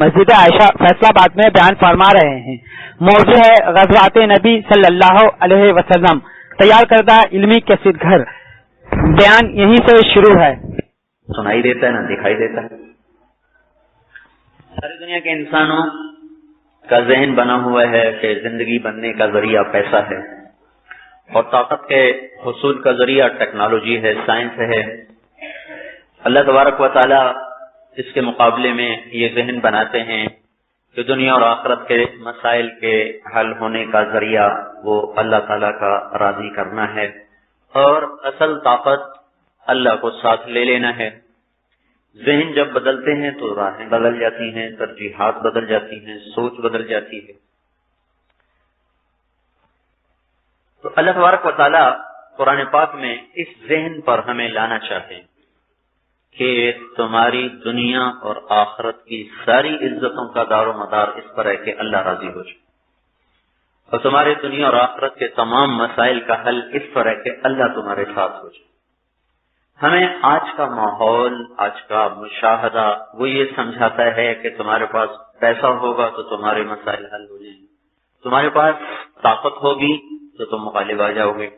مسجد عائشہ فیصلہ آباد میں بیان فرما رہے ہیں۔ موضوع ہے غزوات نبی صلی اللہ علیہ وسلم، تیار کردہ علمی کیسٹ گھر۔ بیان یہیں سے شروع ہے۔ سنائی دیتا ہے نہ دکھائی دیتا ہے۔ ساری دنیا کے انسانوں کا ذہن بنا ہوا ہے کہ زندگی بننے کا ذریعہ پیسہ ہے اور طاقت کے حصول کا ذریعہ ٹیکنالوجی ہے، سائنس ہے۔ اللہ تبارک و تعالی اس کے مقابلے میں یہ ذہن بناتے ہیں کہ دنیا اور آخرت کے مسائل کے حل ہونے کا ذریعہ وہ اللہ تعالی کا راضی کرنا ہے، اور اصل طاقت اللہ کو ساتھ لے لینا ہے۔ ذہن جب بدلتے ہیں تو راہیں بدل جاتی ہیں، ترجیحات بدل جاتی ہیں، سوچ بدل جاتی ہے۔ تو اللہ تبارک و تعالی قرآن پاک میں اس ذہن پر ہمیں لانا چاہتے ہیں کہ تمہاری دنیا اور آخرت کی ساری عزتوں کا دار و مدار اس پر ہے کہ اللہ راضی ہو جائے، اور تمہارے دنیا اور آخرت کے تمام مسائل کا حل اس پر ہے کہ اللہ تمہارے ساتھ ہو جائے۔ ہمیں آج کا ماحول، آج کا مشاہدہ وہ یہ سمجھاتا ہے کہ تمہارے پاس پیسہ ہوگا تو تمہارے مسائل حل ہو جائیں گے، تمہارے پاس طاقت ہوگی تو تم مغالب آ جاؤ گے۔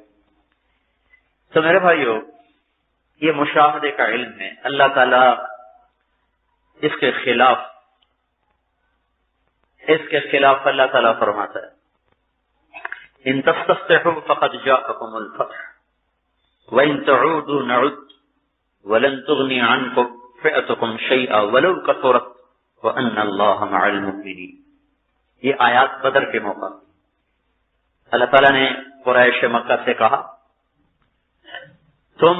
تو میرے بھائیو، یہ مشاہدے کا علم ہے۔ اللہ تعالیٰ اس کے خلاف اللہ تعالیٰ فرماتا ہے ان تستفتحوا فقد جاءکم الفتح وَإِن تَعُودُوا نَعُدْ وَلَن تُغْنِيَ عَنْكُمْ فِئَتُكُمْ شَيْئًا وَلَوْ كَثُرَتْ وَأَنَّ اللَّهَ مَعَ الْمُؤْمِنِينَ۔ یہ آیات بدر کے موقع اللہ تعالیٰ نے قریش مکہ سے کہا، تم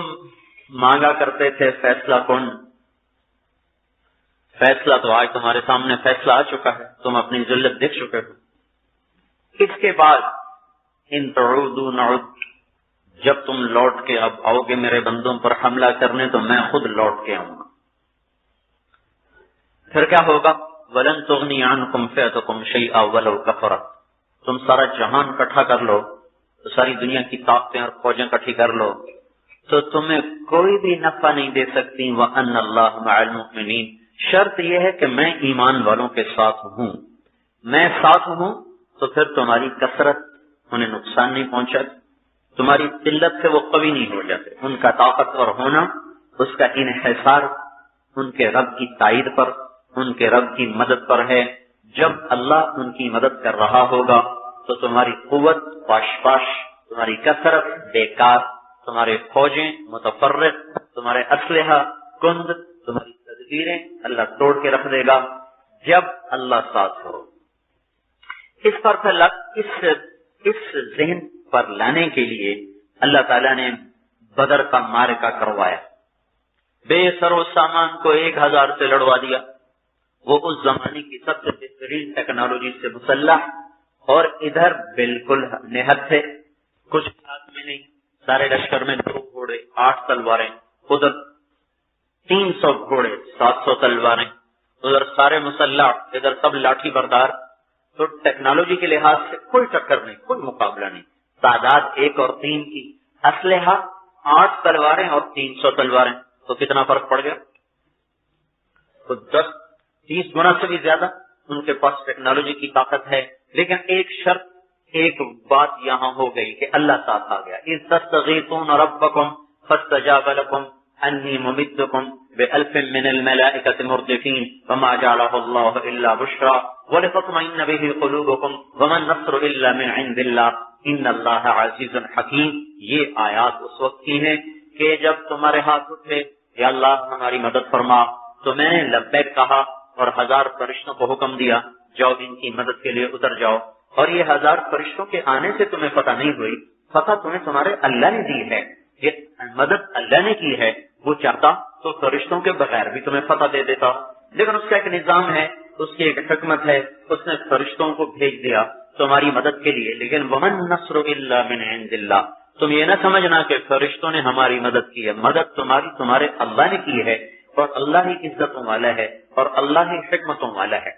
مانگا کرتے تھے فیصلہ کن، فیصلہ تو آج تمہارے سامنے فیصلہ آ چکا ہے، تم اپنی ذلت دیکھ چکے ہو۔ اس کے بعد ان تعودوا نعد، جب تم لوٹ کے اب آؤ گے میرے بندوں پر حملہ کرنے تو میں خود لوٹ کے آؤں گا۔ پھر کیا ہوگا؟ وَلَن تُغْنِيَ عَنْكُمْ فِئَتُكُمْ شَيْئًا وَلَوْ كَثُرَتْ، تم سارا جہان اکٹھا کر لو، تو ساری دنیا کی طاقتیں اور فوجیں اکٹھی کر لو تو تمہیں کوئی بھی نفع نہیں دے سکتی۔ وَأَنَّ اللَّهَ مَعَ الْمُؤْمِنِينَ، شرط یہ ہے کہ میں ایمان والوں کے ساتھ ہوں، میں ساتھ ہوں تو پھر تمہاری کثرت انہیں نقصان نہیں پہنچاتی، تمہاری قلت سے وہ قوی نہیں ہو جاتے۔ ان کا طاقتور ہونا، اس کا انحصار ان کے رب کی تائید پر، ان کے رب کی مدد پر ہے۔ جب اللہ ان کی مدد کر رہا ہوگا تو تمہاری قوت پاش پاش، تمہاری کثرت بیکار، تمہارے فوجیں متفرق، تمہارے اسلحہ کند، تمہاری تدبیریں اللہ توڑ کے رکھ دے گا جب اللہ ساتھ ہو۔ اس پر اس ذہن پر لانے کے لیے اللہ تعالیٰ نے بدر کا معرکہ کروایا، بے سر و سامان کو 1000 سے لڑوا دیا۔ وہ اس زمانے کی سب سے بہترین ٹیکنالوجی سے مسلح، اور ادھر بالکل نہت تھے، کچھ ہاتھ میں نہیں، سارے لشکر میں 2 گھوڑے 8 تلواریں، ادھر 300 گھوڑے 700 تلواریں، ادھر سارے مسلح، ادھر سب لاٹھی بردار۔ تو ٹیکنالوجی کے لحاظ سے کوئی ٹکر نہیں، کوئی مقابلہ نہیں۔ تعداد 1 اور 3 کی، اسلحہ 8 تلواریں اور 300 تلواریں، تو کتنا فرق پڑ گیا؟ تو 10-30 گنا سے بھی زیادہ ان کے پاس ٹیکنالوجی کی طاقت ہے۔ لیکن ایک شرط، ایک بات یہاں ہو گئی کہ اللہ ساتھ آ گیا۔ اذ تستغیثون ربکم فاستجاب لکم انی ممدکم بألف من الملائکۃ مردفین وما جعلہ اللہ الا بشرا ولتطمئن به قلوبکم وما النصر الا من عند اللہ ان اللہ عزیز حکیم۔ یہ آیات اس وقت کی ہیں کہ جب تمہارے ہاتھ اٹھے یا اللہ ہماری مدد فرما، تو میں نے لبیک کہا اور 1000 فرشتوں کو حکم دیا، جاؤ ان کی مدد کے لیے اتر جاؤ۔ اور یہ 1000 فرشتوں کے آنے سے تمہیں فتح نہیں ہوئی، فتح تمہیں تمہارے اللہ نے دی ہے، یہ مدد اللہ نے کی ہے۔ وہ چاہتا تو فرشتوں کے بغیر بھی تمہیں فتح دے دیتا، لیکن اس کا ایک نظام ہے، اس کی ایک حکمت ہے، اس نے فرشتوں کو بھیج دیا تمہاری مدد کے لیے۔ لیکن ومن نصر الا من عند اللہ، تم یہ نہ سمجھنا کہ فرشتوں نے ہماری مدد کی ہے، مدد تمہارے اللہ نے کی ہے، اور اللہ ہی عزتوں والا ہے اور اللہ ہی حکمتوں والا ہے۔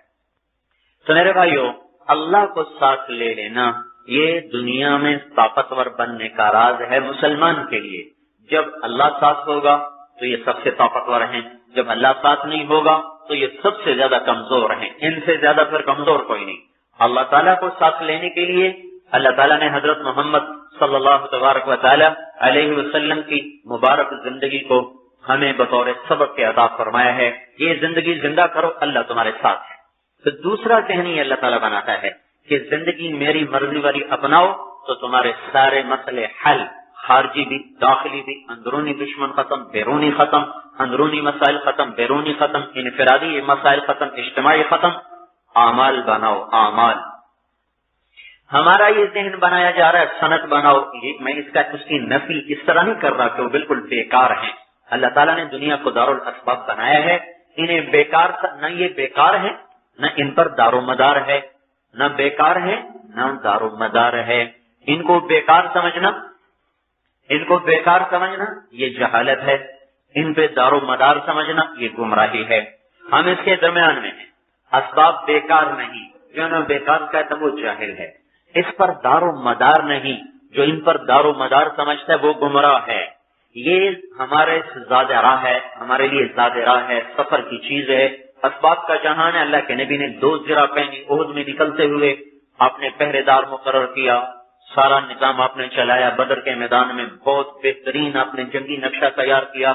تو میرے بھائیو، اللہ کو ساتھ لے لینا یہ دنیا میں طاقتور بننے کا راز ہے مسلمان کے لیے۔ جب اللہ ساتھ ہوگا تو یہ سب سے طاقتور ہیں، جب اللہ ساتھ نہیں ہوگا تو یہ سب سے زیادہ کمزور ہیں، ان سے زیادہ پھر کمزور کوئی نہیں۔ اللہ تعالیٰ کو ساتھ لینے کے لیے اللہ تعالیٰ نے حضرت محمد صلی اللہ تبارک و تعالی علیہ وسلم کی مبارک زندگی کو ہمیں بطور سبق کے عطا فرمایا ہے، یہ زندگی زندہ کرو، اللہ تمہارے ساتھ ہے۔ تو دوسرا ذہنی اللہ تعالیٰ بناتا ہے کہ زندگی میری مرضی والی اپناؤ تو تمہارے سارے مسئلے حل، خارجی بھی داخلی بھی، اندرونی دشمن ختم بیرونی ختم، اندرونی مسائل ختم بیرونی ختم، انفرادی مسائل ختم اجتماعی ختم، اعمال بناؤ اعمال۔ ہمارا یہ ذہن بنایا جا رہا ہے صنعت بناؤ، میں اس کی نفی اس طرح نہیں کر رہا کہ وہ بالکل بیکار ہیں۔ اللہ تعالیٰ نے دنیا کو دارالاسباب بنایا ہے، انہیں بیکار نہ یہ بیکار ہے نہ ان پر دار و مدار ہے، نہ بیکار ہے نہ دار و مدار ہے۔ ان کو بیکار سمجھنا یہ جہالت ہے، ان پہ دار و مدار سمجھنا یہ گمراہی ہے۔ ہم اس کے درمیان میں ہیں، اسباب بیکار نہیں، جو نہ بیکار کہتا وہ جاہل ہے، اس پر دار و مدار نہیں، جو ان پر دار و مدار سمجھتا ہے وہ گمراہ ہے۔ یہ ہمارے زیادہ راہ ہے، ہمارے لیے زیادہ راہ ہے، سفر کی چیز ہے، اسباب کا جہان ہے۔ اللہ کے نبی نے 2 زرہ پہنی، احد میں نکلتے ہوئے آپ نے پہرے دار مقرر کیا، سارا نظام آپ نے چلایا، بدر کے میدان میں بہت بہترین آپ نے جنگی نقشہ تیار کیا،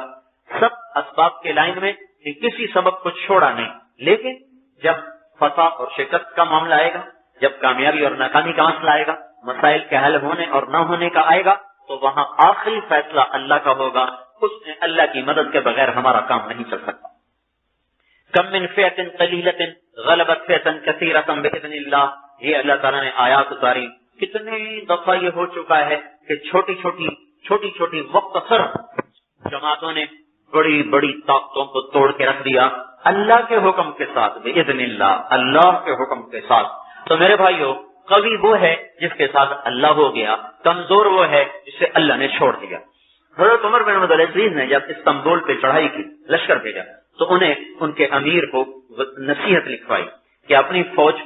سب اسباب کے لائن میں، کسی سبب کو چھوڑا نہیں۔ لیکن جب فتح اور شکست کا معاملہ آئے گا، جب کامیابی اور ناکامی کا مسئلہ آئے گا، مسائل کے حل ہونے اور نہ ہونے کا آئے گا، تو وہاں آخری فیصلہ اللہ کا ہوگا، اس میں اللہ کی مدد کے بغیر ہمارا کام نہیں چل سکتا۔ کم من فئۃ قلیلۃ غلبت فئۃ کثیرۃ باذن اللہ، یہ اللہ تعالیٰ نے آیات اتاری۔ کتنی دفعہ یہ ہو چکا ہے کہ چھوٹی چھوٹی مختصر جماعتوں نے بڑی بڑی طاقتوں کو توڑ کے رکھ دیا اللہ کے حکم کے ساتھ، باذن اللہ، اللہ کے حکم کے ساتھ۔ تو میرے بھائیو، قوی وہ ہے جس کے ساتھ اللہ ہو گیا، کمزور وہ ہے جسے اللہ نے چھوڑ دیا۔ حضرت عمر بن عبدالعزیز نے جب استنبول پہ چڑھائی کی، لشکر بھیجا، تو انہیں ان کے امیر کو نصیحت لکھوائی کہ اپنی فوج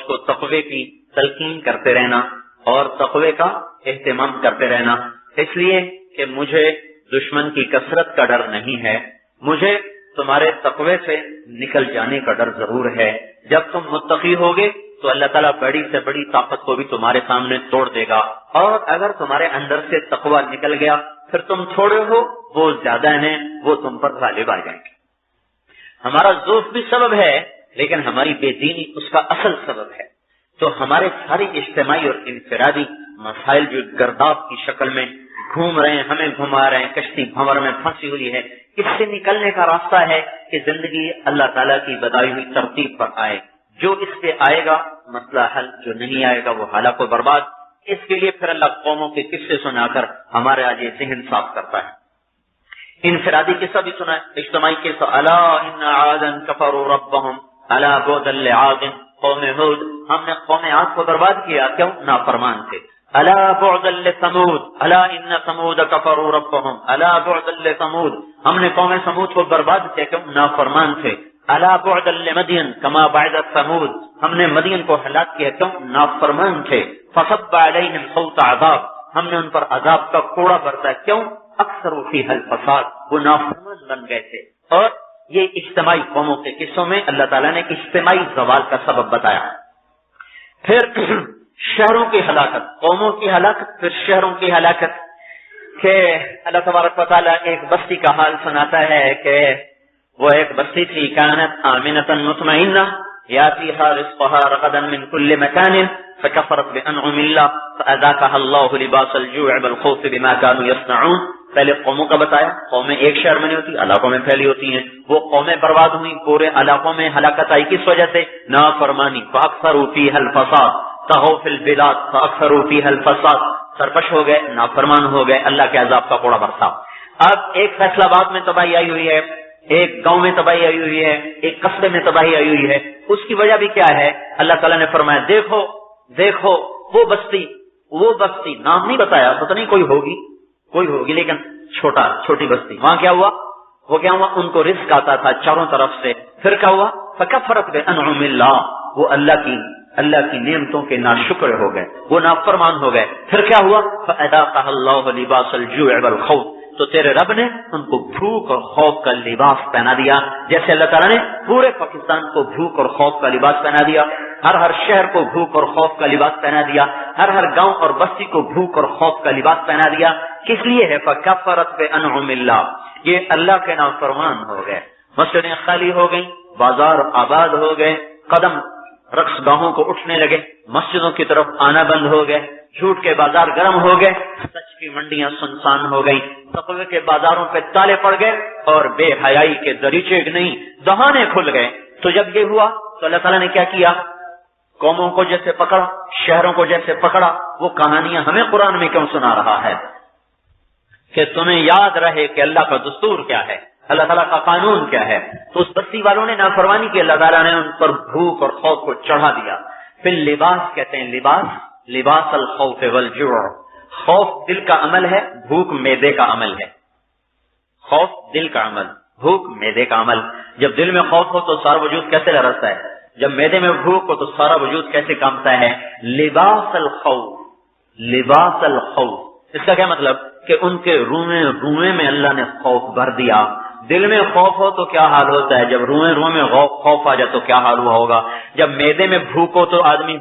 کو تقوی کی تلقین کرتے رہنا اور تقوی کا اہتمام کرتے رہنا، اس لیے کہ مجھے دشمن کی کثرت کا ڈر نہیں ہے، مجھے تمہارے تقوی سے نکل جانے کا ڈر ضرور ہے۔ جب تم متقی ہوگے تو اللہ تعالیٰ بڑی سے بڑی طاقت کو بھی تمہارے سامنے توڑ دے گا، اور اگر تمہارے اندر سے تقوی نکل گیا پھر تم تھوڑے ہو، وہ زیادہ ہیں، وہ تم پر غالب آ جائیں گے۔ ہمارا ضعف بھی سبب ہے، لیکن ہماری بے دینی اس کا اصل سبب ہے۔ تو ہمارے ساری اجتماعی اور انفرادی مسائل جو گرداب کی شکل میں گھوم رہے ہیں، ہمیں گھما رہے ہیں، کشتی بھنور میں پھنسی ہوئی ہے، اس سے نکلنے کا راستہ ہے کہ زندگی اللہ تعالیٰ کی بتائی ہوئی ترتیب پر آئے، جو اس پہ آئے گا مسئلہ حل، جو نہیں آئے گا وہ ہلاک و برباد۔ اس کے لیے پھر اللہ قوموں کے قصے سنا کر ہمارے آج یہ ذہن صاف کرتا ہے۔ انفرادی قصہ بھی سنا ہے، اجتماعی قصہ، الا ان عادا کفروا ربهم الا بعدا لعاد قوم ہود، ہم نے قوم عاد کو برباد کیا، کیوں؟ نافرمان تھے۔ الا بعدا لثمود الا ان ثمود کفروا ربهم الا بعدا لثمود، ہم نے قوم ثمود کو برباد کیا، کیوں؟ نافرمان تھے۔ الا بعدا لمدین کما بعد ثمود، ہم نے مدین کو ہلاک کیا، کیوں؟ نافرمان تھے۔ فصب علیہم صوت عذاب، ہم نے ان پر عذاب کا کوڑا برسا، کیوں؟ اکثر فیھا الفساد، وہ نافرمان بن گئے تھے۔ اور یہ اجتماعی قوموں کے قصوں میں اللہ تعالیٰ نے اجتماعی زوال کا سبب بتایا۔ پھر شہروں کی ہلاکت، قوموں کی ہلاکت، پھر شہروں کی ہلاکت، کہ اللہ تبارک و تعالیٰ ایک بستی کا حال سناتا ہے کہ وہ ایک بستی تھی، کانت آمنۃ مطمئنہ یاتیھا رزقھا رغدا من کل مکان فکفرت بانعم اللہ فاذاقھا اللہ لباس الجوع والخوف بما كانوا يصنعون۔ پہلے قوموں کا بتایا، قومیں ایک شہر میں نہیں ہوتی، علاقوں میں پھیلی ہوتی ہیں، وہ قومیں برباد ہوئی، پورے علاقوں میں ہلاکت آئی، کس وجہ سے؟ نافرمانی۔ فاکثروا فیھا الفساد طغوا فی البلاد فاکثروا فیھا الفساد، سرکش ہو گئے، نافرمان ہو گئے، اللہ کے عذاب کا کوڑا برسا۔ اب ایک فیصلہ آباد میں تباہی آئی ہوئی ہے، ایک گاؤں میں تباہی آئی ہوئی ہے، ایک قصبے میں تباہی آئی ہوئی ہے، اس کی وجہ بھی کیا ہے؟ اللہ تعالیٰ نے فرمایا دیکھو دیکھو وہ بستی نام نہیں بتایا، پتہ نہیں کوئی ہوگی لیکن چھوٹی بستی، وہاں کیا ہوا؟ وہ کیا ہوا؟ ان کو رزق آتا تھا چاروں طرف سے، پھر کیا ہوا؟ فکفرت بانعم اللہ، وہ اللہ کی نعمتوں کے ناشکر ہو گئے، وہ نافرمان ہو گئے، پھر کیا ہوا؟ فاذاقھا اللہ لباس الجوع والخوف، تو تیرے رب نے ان کو بھوک اور خوف کا لباس پہنا دیا، جیسے اللہ تعالیٰ نے پورے پاکستان کو بھوک اور خوف کا لباس پہنا دیا، ہر شہر کو بھوک اور خوف کا لباس پہنا دیا، ہر گاؤں اور بستی کو بھوک اور خوف کا لباس پہنا دیا۔ کس لیے ہے؟ فَكَفَّرَتْ بِأَنْعُمِ اللَّهِ، یہ اللہ کے نافرمان ہو گئے، مسجدیں خالی ہو گئیں، بازار آباد ہو گئے، قدم رقص گاہوں کو اٹھنے لگے، مسجدوں کی طرف آنا بند ہو گئے، جھوٹ کے بازار گرم ہو گئے، سچ کی منڈیاں سنسان ہو گئیں، تقوی کے بازاروں پہ تالے پڑ گئے اور بے حیائی کے دریچے نہیں دہانے کھل گئے۔ تو جب یہ ہوا تو اللہ تعالیٰ نے کیا کیا؟ قوموں کو جیسے پکڑا، شہروں کو جیسے پکڑا، وہ کہانیاں ہمیں قرآن میں کیوں سنا رہا ہے؟ کہ تمہیں یاد رہے کہ اللہ کا دستور کیا ہے، اللہ تعالیٰ کا قانون کیا ہے۔ تو اس بستی والوں نے نافرمانی کی، اللہ تعالیٰ نے ان پر بھوک اور خوف کو چڑھا دیا۔ پھر لباس کہتے ہیں، لباس الخوف والجوع، خوف دل کا عمل ہے، بھوک معدے کا عمل ہے۔ خوف دل کا عمل، بھوک معدے کا عمل۔ جب دل میں خوف ہو تو سارا وجود کیسے لرزتا ہے، جب معدے میں بھوک ہو تو سارا وجود کیسے کانپتا ہے۔ لباس الخوف، اس کا کیا مطلب؟ کہ ان کے روئیں میں اللہ نے خوف بھر دیا۔ دل میں خوف ہو تو کیا حال ہوتا ہے، جب روئیں میں خوف آ جائے تو کیا حال ہوا ہوگا۔ جب معدے میں بھوک ہو تو آدمی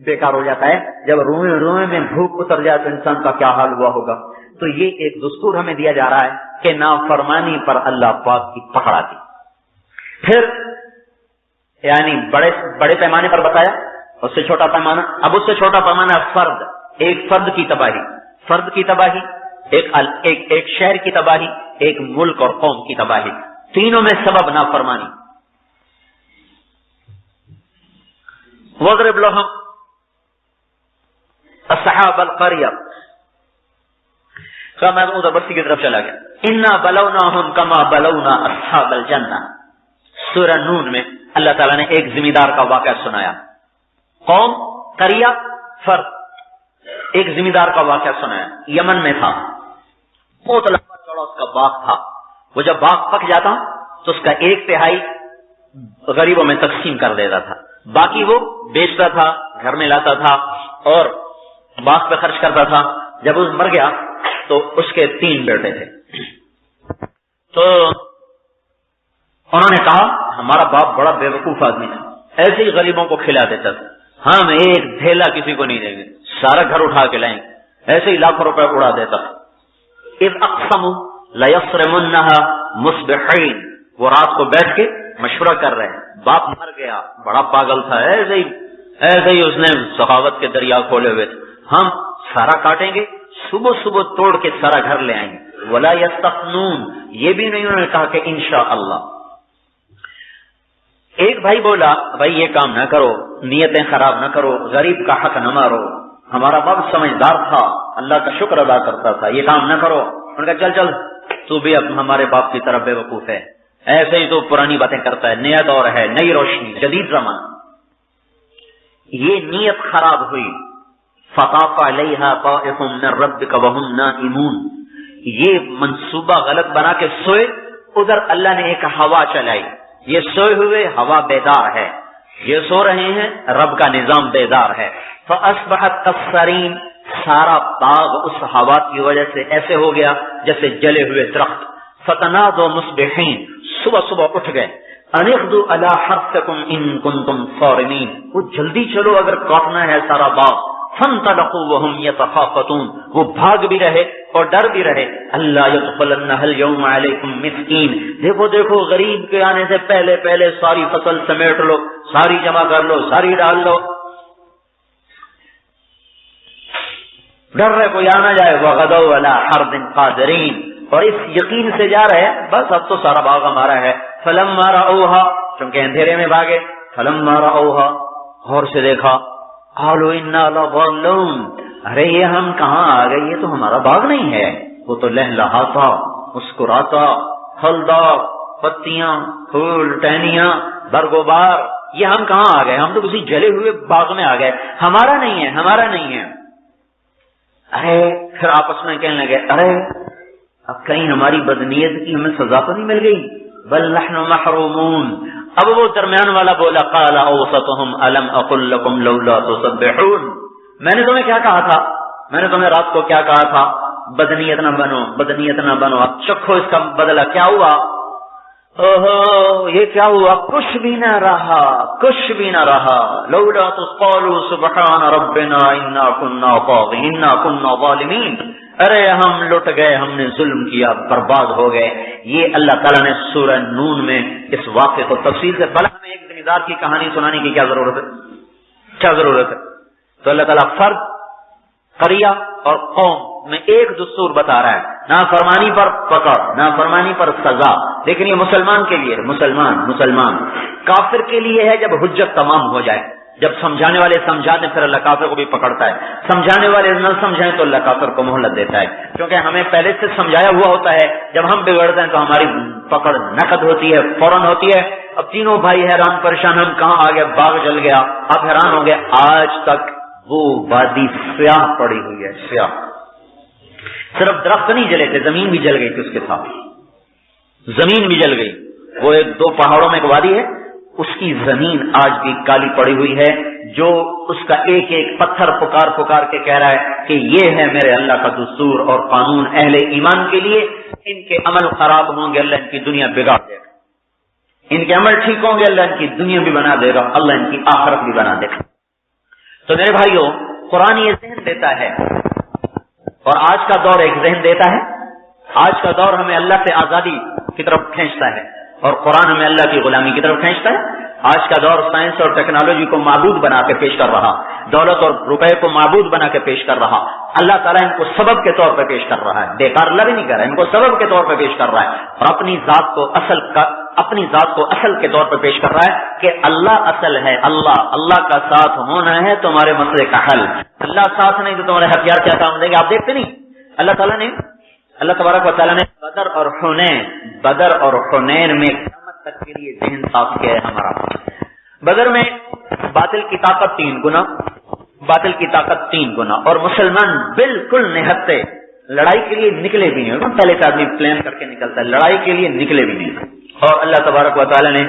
بیکار ہو جاتا ہے، جب روئیں میں بھوک اتر جائے تو انسان کا کیا حال ہوا ہوگا۔ تو یہ ایک دستور ہمیں دیا جا رہا ہے کہ نافرمانی پر اللہ پاک کی پکڑ آتی۔ پھر یعنی بڑے پیمانے پر بتایا، اس سے چھوٹا پیمانہ، اب اس سے چھوٹا پیمانہ فرد، ایک فرد کی تباہی، ایک شہر کی تباہی، ایک ملک اور قوم کی تباہی، تینوں میں سبب نافرمانی۔ وَاضْرِبْ لَهُمْ اصحاب القریہ، میں ادھر بستی کی طرف چلا گیا۔ انا بلوناہم کما بلونا اصحاب الجنہ، سورہ نون میں اللہ تعالیٰ نے ایک ذمہ دار کا واقعہ سنایا، قوم، قریہ، فرد، ایک ذمہ دار کا واقعہ سنایا۔ یمن میں تھا، بہت لمبا چوڑا اس کا باغ تھا، وہ جب باغ پک جاتا تو اس کا 1/3 غریبوں میں تقسیم کر دیتا تھا، باقی وہ بیچتا تھا، گھر میں لاتا تھا اور باغ پہ خرچ کرتا تھا۔ جب وہ مر گیا تو اس کے 3 بیٹے تھے، تو انہوں نے کہا ہمارا باپ بڑا بے وقوف آدمی تھا، ایسے ہی غریبوں کو کھلا دیتا تھا، ہم ایک ڈھیلا کسی کو نہیں دیں گے، سارا گھر اٹھا کے لائیں گے، ایسے ہی لاکھوں روپے اڑا دیتا تھا۔ اذ اقسموا لیصرمنها مصبحین، وہ رات کو بیٹھ کے مشورہ کر رہے ہیں، باپ مر گیا، بڑا پاگل تھا، ایسے ہی اس نے سخاوت کے دریا کھولے ہوئے تھے، ہم سارا کاٹیں گے، صبح توڑ کے سارا گھر لے آئیں گے۔ ولا یستثنون، یہ بھی نہیں انہوں نے کہا کہ انشاءاللہ۔ ایک بھائی بولا بھائی یہ کام نہ کرو، نیتیں خراب نہ کرو، غریب کا حق نہ مارو، ہمارا باپ سمجھدار تھا، اللہ کا شکر ادا کرتا تھا، یہ کام نہ کرو۔ انہوں نے کہا چل تو بھی اب ہمارے باپ کی طرف بے وقوف ہے، ایسے ہی تو پرانی باتیں کرتا ہے، نیا دور ہے، نئی روشنی، جدید زمانہ۔ یہ نیت خراب ہوئی، فطاف علیہا طائف من ربک وہم نائمون، یہ منصوبہ غلط بنا کے سوئے، ادھر اللہ نے ایک ہوا چلائی، یہ سوئے ہوئے ہوا بیدار ہے، یہ سو رہے ہیں، رب کا نظام بیدار ہے۔ فاصبحت کالصریم، سارا باغ اس ہوا کی وجہ سے ایسے ہو گیا جیسے جلے ہوئے درخت۔ فتنادوا مصبحین، صبح اٹھ گئے، ان اغدوا علی حرثکم ان کنتم صارمین، وہ جلدی چلو اگر کاٹنا ہے سارا باغ۔ فانطلقوا وهم يتخافتون، وہ بھاگ بھی رہے اور ڈر بھی رہے، اللہ يدخلنها اليوم علیکم مسکین، دیکھو غریب کے آنے سے پہلے ساری فصل سمیٹ لو، ساری جمع کر لو، ساری ڈال لو، ڈر رہے کوئی آ نہ جائے۔ وغدوا علی حرد قادرین، اور اس یقین سے جا رہے بس اب تو سارا باغ ہمارا ہے۔ فلما رأوها، چونکہ اندھیرے میں بھاگے، فلما رأوها، غور سے دیکھا، قالوا انا لضالون، ارے یہ ہم کہاں آ گئے، یہ تو ہمارا باغ نہیں ہے، وہ تو لہلہاتا، مسکراتا، پھلدار، پتیاں، پھول، ٹہنیاں، برگوبار، یہ ہم کہاں آ گئے، ہم تو کسی جلے ہوئے باغ میں آ گئے، ہمارا نہیں ہے۔ ارے پھر آپس میں کہنے لگے، ارے اب کہیں ہماری بدنیت کی ہمیں سزا تو نہیں مل گئی، بل نحن محرومون۔ اب وہ درمیان والا بولا، قال اوسطهم الم اقل لكم لولا تسبحون، میں نے تمہیں کیا کہا تھا، میں نے تمہیں رات کو کیا کہا تھا، بدنیت نہ بنو، بدنیت نہ بنو، اب چکھو اس کا بدلہ کیا ہوا۔ اوہو یہ کیا ہوا، کچھ بھی نہ رہا، کچھ بھی نہ رہا۔ لولا تقولوا سبحان ربنا انا كنا طاغین انا كنا ظالمین، ارے ہم لٹ گئے، ہم نے ظلم کیا، برباد ہو گئے۔ یہ اللہ تعالیٰ نے سورہ نون میں اس واقعے کو تفصیل سے، بھلا ہمیں ایک زمیندار کی کہانی سنانے کی کیا ضرورت ہے، کیا ضرورت ہے؟ تو اللہ تعالیٰ فرد، قریہ اور قوم میں ایک دستور بتا رہا ہے، نافرمانی پر پکڑ، نافرمانی پر سزا۔ لیکن یہ مسلمان کے لیے، مسلمان کافر کے لیے ہے جب حجت تمام ہو جائے، جب سمجھانے والے سمجھا دیں پھر اللہ کافر کو بھی پکڑتا ہے، سمجھانے والے نہ سمجھائیں تو اللہ کافر کو مہلت دیتا ہے، کیونکہ ہمیں پہلے سے سمجھایا ہوا ہوتا ہے۔ جب ہم بگڑتے ہیں تو ہماری پکڑ نقد ہوتی ہے، فوراً ہوتی ہے۔ اب تینوں بھائی حیران پریشان، ہم کہاں آ گئے، باغ جل گیا، اب حیران ہو گئے، آج تک وہ وادی سیاہ پڑی ہوئی ہے، سیاہ، صرف درخت نہیں جلے تھے، زمین بھی جل گئی تھی اس کے ساتھ، زمین بھی جل گئی۔ وہ ایک دو پہاڑوں میں ایک وادی ہے، اس کی زمین آج بھی کالی پڑی ہوئی ہے، جو اس کا ایک ایک پتھر پکار پکار کے کہہ رہا ہے کہ یہ ہے میرے اللہ کا دستور اور قانون اہل ایمان کے لیے، ان کے عمل خراب ہوں گے، اللہ ان کی دنیا بگاڑ دے گا، ان کے عمل ٹھیک ہوں گے، اللہ ان کی دنیا بھی بنا دے گا، اللہ ان کی آخرت بھی بنا دے گا۔ تو میرے بھائیوں، قرآن یہ ذہن دیتا ہے، اور آج کا دور ایک ذہن دیتا ہے۔ آج کا دور ہمیں اللہ سے آزادی کی طرف کھینچتا ہے اور قرآن ہمیں اللہ کی غلامی کی طرف کھینچتا ہے۔ آج کا دور سائنس اور ٹیکنالوجی کو معبود بنا کے پیش کر رہا، دولت اور روپے کو معبود بنا کے پیش کر رہا، اللہ تعالیٰ ان کو سبب کے طور پہ پیش کر رہا ہے، بیکار اللہ بھی نہیں کر رہا ہے، ان کو سبب کے طور پہ پیش کر رہا ہے، اور اپنی ذات کو اصل کے طور پہ پیش کر رہا ہے کہ اللہ اصل ہے، اللہ کا ساتھ ہونا ہے تمہارے مسئلے کا حل، اللہ ساتھ نہیں تو تمہارے ہتھیار کیا کام دیں گے، آپ دیکھتے نہیں۔ اللہ تبارک و تعالیٰ نے بدر اور حنین میں قیامت تک کے لیے ذہن صاف کیا ہے ہمارا۔ بدر میں باطل کی طاقت 3 گنا، اور مسلمان بالکل نہتے، لڑائی کے لیے نکلے بھی نہیں، پہلے سے آدمی پلان کر کے نکلتا ہے، لڑائی کے لیے نکلے بھی نہیں، اور اللہ تبارک و تعالیٰ نے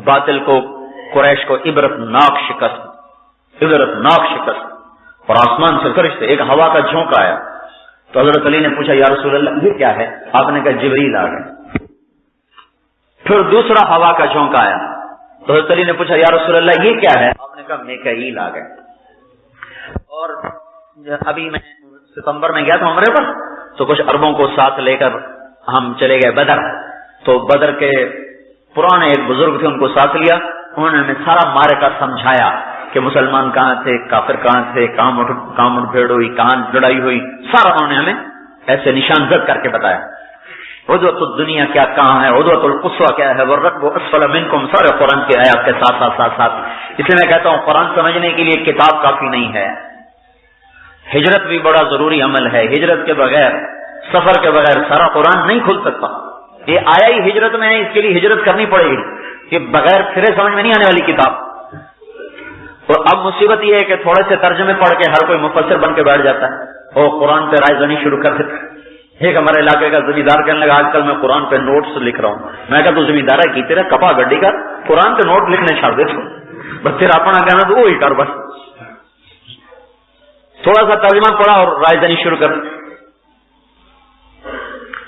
باطل کو، قریش کو عبرتناک شکست، اور آسمان سے فرشتے، ایک ہوا کا جھونکا آیا، تو حضرت علی نے پوچھا یا رسول اللہ یہ کیا ہے؟ آپ نے کہا جبریل آ گئے۔ پھر دوسرا ہوا کا جھونکا آیا، تو حضرت علی نے پوچھا یا رسول اللہ یہ کیا ہے؟ آپ نے کہا میکائیل آ گئے۔ اور ابھی میں ستمبر میں گیا تھا عمرے پر، تو کچھ عربوں کو ساتھ لے کر ہم چلے گئے بدر، تو بدر کے پرانے ایک بزرگ تھے، ان کو ساتھ لیا، انہوں نے ہمیں سارا معرکہ سمجھایا کہ مسلمان کہاں تھے، کافر کہاں تھے، کہاں مٹ بھیڑ ہوئی، کہاں لڑائی ہوئی، سارا انہوں نے ہمیں ایسے نشان زد کر کے بتایا۔ عدوۃ الدنیا کیا کہاں ہے، عدوۃ القصویٰ کیا ہے، والرکب اسفل منکم، سارے قرآن کی آیات کے ساتھ۔ اس لیے میں کہتا ہوں قرآن سمجھنے کے لیے کتاب کافی نہیں ہے، ہجرت بھی بڑا ضروری عمل ہے، ہجرت کے بغیر، سفر کے بغیر سارا قرآن نہیں کھل سکتا۔ یہ آیا ہی ہجرت میں ہے، اس کے لیے ہجرت کرنی پڑے گی، یہ بغیر پھرے سمجھ میں نہیں آنے والی کتاب۔ اور اب مصیبت یہ ہے کہ تھوڑے سے ترجمے پڑھ کے ہر کوئی مفسر بن کے بیٹھ جاتا ہے اور قرآن پہ رائے زنی شروع کر دیتا ہے۔ ایک ہمارے علاقے کا زمیندار کہنے لگا آج کل میں قرآن پہ نوٹس لکھ رہا ہوں۔ میں کہا تو زمیندار ہے کی تیرا کپا گڈی کر، قرآن پہ نوٹ لکھنے چھاڑ دے تو بس تیرا اپنا کہنا تو وہی کر، بس تھوڑا سا ترجمہ پڑھا اور رائے زنی شروع کر۔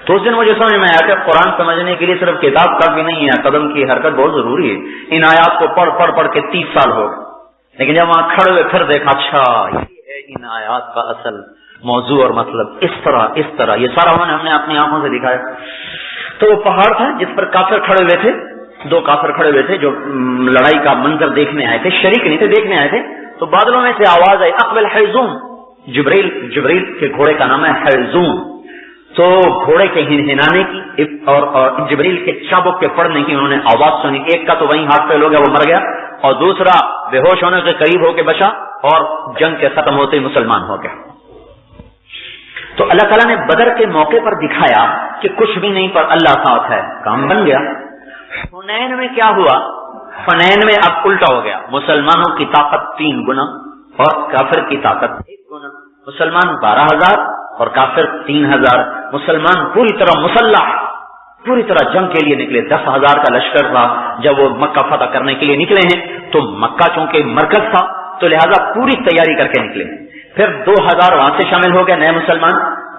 تو اس دن مجھے سمجھ میں آیا کہ قرآن سمجھنے کے لیے صرف کتاب کافی نہیں ہے، قدم کی حرکت بہت ضروری ہے۔ ان آیات کو پڑھ کے 30 سال ہو گئے، لیکن جب وہاں کھڑے ہوئے پھر دیکھا اچھا یہ ہے ان آیات کا اصل موضوع اور مطلب، اس طرح یہ سارا ہم نے اپنی آنکھوں سے دکھایا۔ تو وہ پہاڑ تھا جس پر کافر کھڑے ہوئے تھے، 2 کافر کھڑے ہوئے تھے جو لڑائی کا منظر دیکھنے آئے تھے، شریک نہیں تھے، دیکھنے آئے تھے۔ تو بادلوں میں سے آواز آئی اقبل حیزوم، جبریل کے گھوڑے کا نام ہے حیزوم۔ تو گھوڑے کے ہنہنانے کی اور جبریل کے چابک کے پڑنے کی انہوں نے آواز سنی، ایک کا تو وہیں ہاتھ پہ ہو گیا، وہ مر گیا، اور دوسرا بے ہوش ہونے کے قریب ہو کے بچا اور جنگ کے ختم ہوتے ہی مسلمان ہو گیا۔ تو اللہ تعالیٰ نے بدر کے موقع پر دکھایا کہ کچھ بھی نہیں پر اللہ ساتھ ہے، کام بن گیا۔ حنین میں کیا ہوا؟ حنین میں اب الٹا ہو گیا، مسلمانوں کی طاقت 3 گنا اور کافر کی طاقت 1 گنا، مسلمان 12,000 اور کافر 3,000، مسلمان پوری طرح مسلح، پوری طرح جنگ کے لیے نکلے۔ 10,000 کا لشکر تھا جب وہ مکہ فتح کرنے کے لیے نکلے ہیں، تو مکہ چونکہ مرکز تھا تو لہذا پوری تیاری کر کے نکلے۔ پھر 2,000 وہاں سے شامل ہو گئے نئے مسلمان،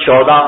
14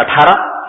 18,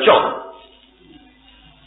14।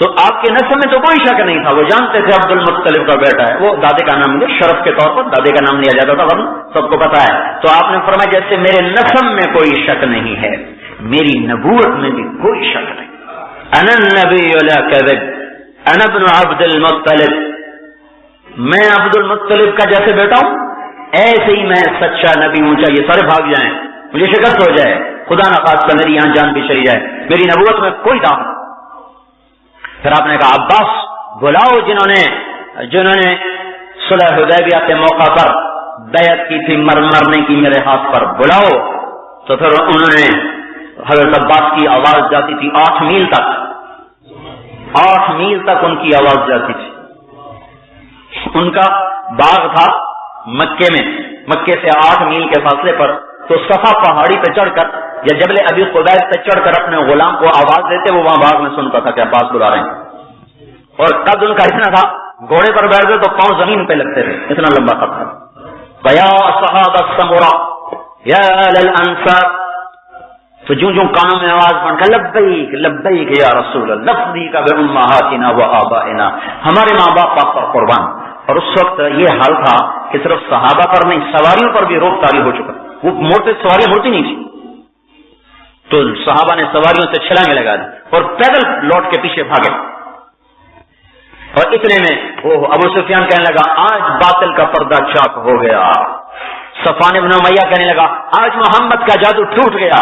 تو آپ کے نسب میں تو کوئی شک نہیں تھا، وہ جانتے تھے عبد المطلب کا بیٹا ہے، وہ دادے کا نام لیا، شرف کے طور پر دادے کا نام لیا جاتا تھا، ورنہ سب کو پتا ہے۔ تو آپ نے فرمایا جیسے میرے نسب میں کوئی شک نہیں ہے، میری نبوت میں بھی کوئی شک نہیں۔ انا النبی لا کذب، انا ابن عبد المطلب، میں عبد المطلب کا جیسے بیٹا ہوں ایسے ہی میں سچا نبی ہوں، چاہیے سارے بھاگ جائیں، مجھے شکست ہو جائے، خدا نخواستہ میری یہاں جان بھی چلی جائے، میری نبوت میں کوئی دام نہیں۔ پھر آپ نے کہا عباس بلاؤ جنہوں نے صلح حدیبیہ کے موقع پر بیعت کی تھی مرنے کی میرے ہاتھ پر، بلاؤ۔ تو پھر انہوں نے حضرت عباس کی آواز جاتی تھی 8 میل تک، 8 میل تک ان کی آواز جاتی تھی۔ ان کا باغ تھا مکے میں، مکے سے 8 میل کے فاصلے پر، تو صفا پہاڑی پہ چڑھ کر یا جبل ابی قبیس پہ چڑھ کر اپنے غلام کو آواز دیتے، وہ وہاں باغ میں سنتا تھا کہ عباس بلا رہے ہیں۔ اور قد ان کا اتنا تھا، گھوڑے پر بیٹھتے تو پاؤں زمین پہ لگتے تھے، اتنا لمبا قد تھا۔ بیا صحاب السمرا یا للانصار، تو جوں کانوں میں آواز بن کر لبیک لبیک یا رسول اللہ، لفظیک بامہاتنا و آبائنا، ہمارے ماں باپ آپ پر قربان۔ اور اس وقت یہ حال تھا کہ صرف صحابہ پر نہیں، سواریوں پر بھی روک طاری ہو چکا، وہ موٹر سواریاں ہوتی نہیں تھی، تو صحابہ نے سواریوں سے چھلانگیں لگا دی اور پیدل لوٹ کے پیچھے بھاگے۔ اور اتنے میں وہ ابو سفیان کہنے لگا آج باطل کا پردہ چاک ہو گیا، صفوان بن امیہ کہنے لگا آج محمد کا جادو ٹوٹ گیا،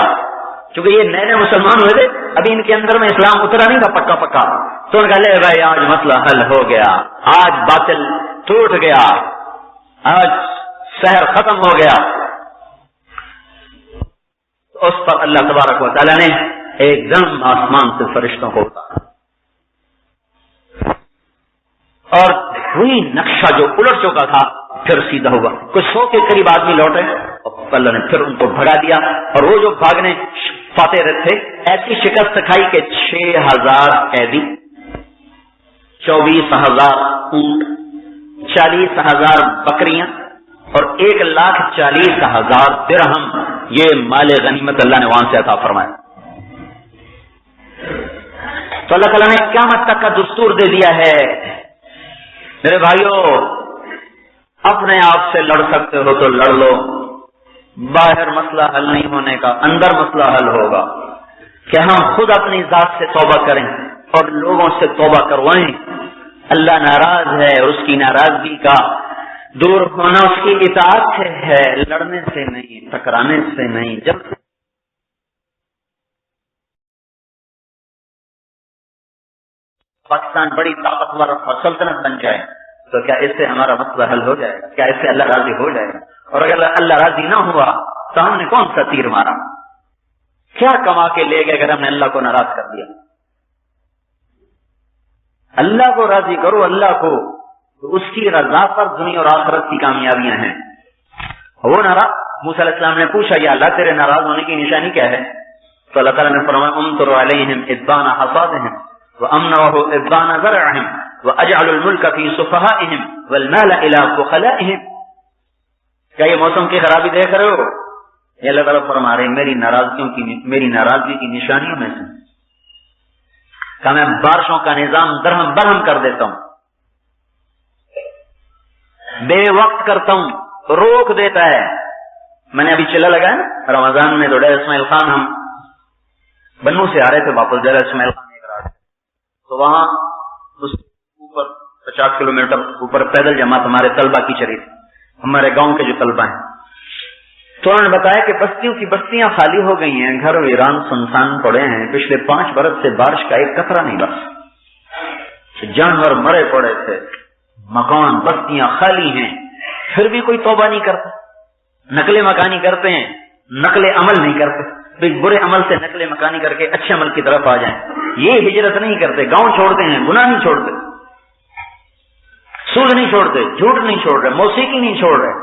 کیونکہ یہ نئے نئے مسلمان ہوئے تھے، ابھی ان کے اندر میں اسلام اترا نہیں تھا پکا پکا، تو ان کا لے بھائی آج مسئلہ حل ہو گیا، آج باطل ٹوٹ گیا، آج سحر ختم ہو گیا۔ اس پر اللہ تبارک و تعالیٰ نے ایک دم آسمان سے فرشتوں کو اتارا، اور وہی نقشہ جو الٹ چکا تھا پھر سیدھا ہوا، کچھ 100 کے قریب آدمی لوٹے، اور اللہ نے پھر ان کو بھگا دیا، اور وہ جو بھاگنے فاتح تھے ایسی شکست کھائی کہ 6000 قیدی، 24,000 اونٹ، 40,000 بکریاں اور 1,40,000 درہم، یہ مال غنیمت اللہ نے وہاں سے عطا فرمایا۔ تو اللہ تعالیٰ نے قیامت تک کا دستور دے دیا ہے، میرے بھائیوں اپنے آپ سے لڑ سکتے ہو تو لڑ لو، باہر مسئلہ حل نہیں ہونے کا، اندر مسئلہ حل ہوگا کہ ہم خود اپنی ذات سے توبہ کریں اور لوگوں سے توبہ کروائیں۔ اللہ ناراض ہے اور اس کی ناراضگی کا دور ہونا اس کی اطاعت سے ہے، لڑنے سے نہیں، ٹکرانے سے نہیں۔ جب پاکستان بڑی طاقتور اور سلطنت بن جائے تو کیا اس سے ہمارا مسئلہ حل ہو جائے گا؟ کیا اس سے اللہ راضی ہو جائے گا؟ اور اگر اللہ راضی نہ ہوا تو ہم نے کون سا تیر مارا؟ کیا کما کے لے گئے اگر ہم نے اللہ کو ناراض کر دیا؟ اللہ کو راضی کرو، اللہ کو، تو اس کی رضا پر دنیا اور آخرت کی کامیابیاں ہیں۔ وہ ناراض، موسیٰ علیہ السلام نے پوچھا یا اللہ تیرے ناراض ہونے کی نشانی کیا ہے؟ تو اللہ تعالیٰ نے فرمایا امطر علیہم ادبان حصادہم وامنعہ ادبان زرعہم واجعل الملک فی صفہائہم والمال الی بخلائہم۔ کیا یہ موسم کی خرابی دیکھ رہے ہو؟ یہ اللہ تعالیٰ فرما رہے میری ناراضگی کی نشانیوں میں سے کہ میں بارشوں کا نظام درہم برہم کر دیتا ہوں، بے وقت کرتا ہوں، روک دیتا ہے۔ میں نے ابھی چلا لگا ہے رمضان میں، تو ڈیر اسماعیل خان ہم بنو سے آ رہے تھے واپس، ڈیر اسماعیل خان ایک رات، تو وہاں اس اوپر 50 کلومیٹر اوپر پیدل جماعت ہمارے طلبہ کی چلی تھی، ہمارے گاؤں کے جو طلبہ ہیں، تو انہوں نے بتایا کہ بستیوں کی بستیاں خالی ہو گئی ہیں، گھر ویران سنسان پڑے ہیں، پچھلے 5 برس سے بارش کا ایک قطرہ نہیں برسا، جانور مرے پڑے تھے، مکان بستیاں خالی ہیں، پھر بھی کوئی توبہ نہیں کرتا، نقل مکانی کرتے ہیں، نقل عمل نہیں کرتے، برے عمل سے نقل مکانی کر کے اچھے عمل کی طرف آ جائیں، یہ ہجرت نہیں کرتے، گاؤں چھوڑتے ہیں، گناہ نہیں چھوڑتے، سود نہیں چھوڑتے، جھوٹ نہیں چھوڑ رہے، موسیقی نہیں چھوڑ رہے۔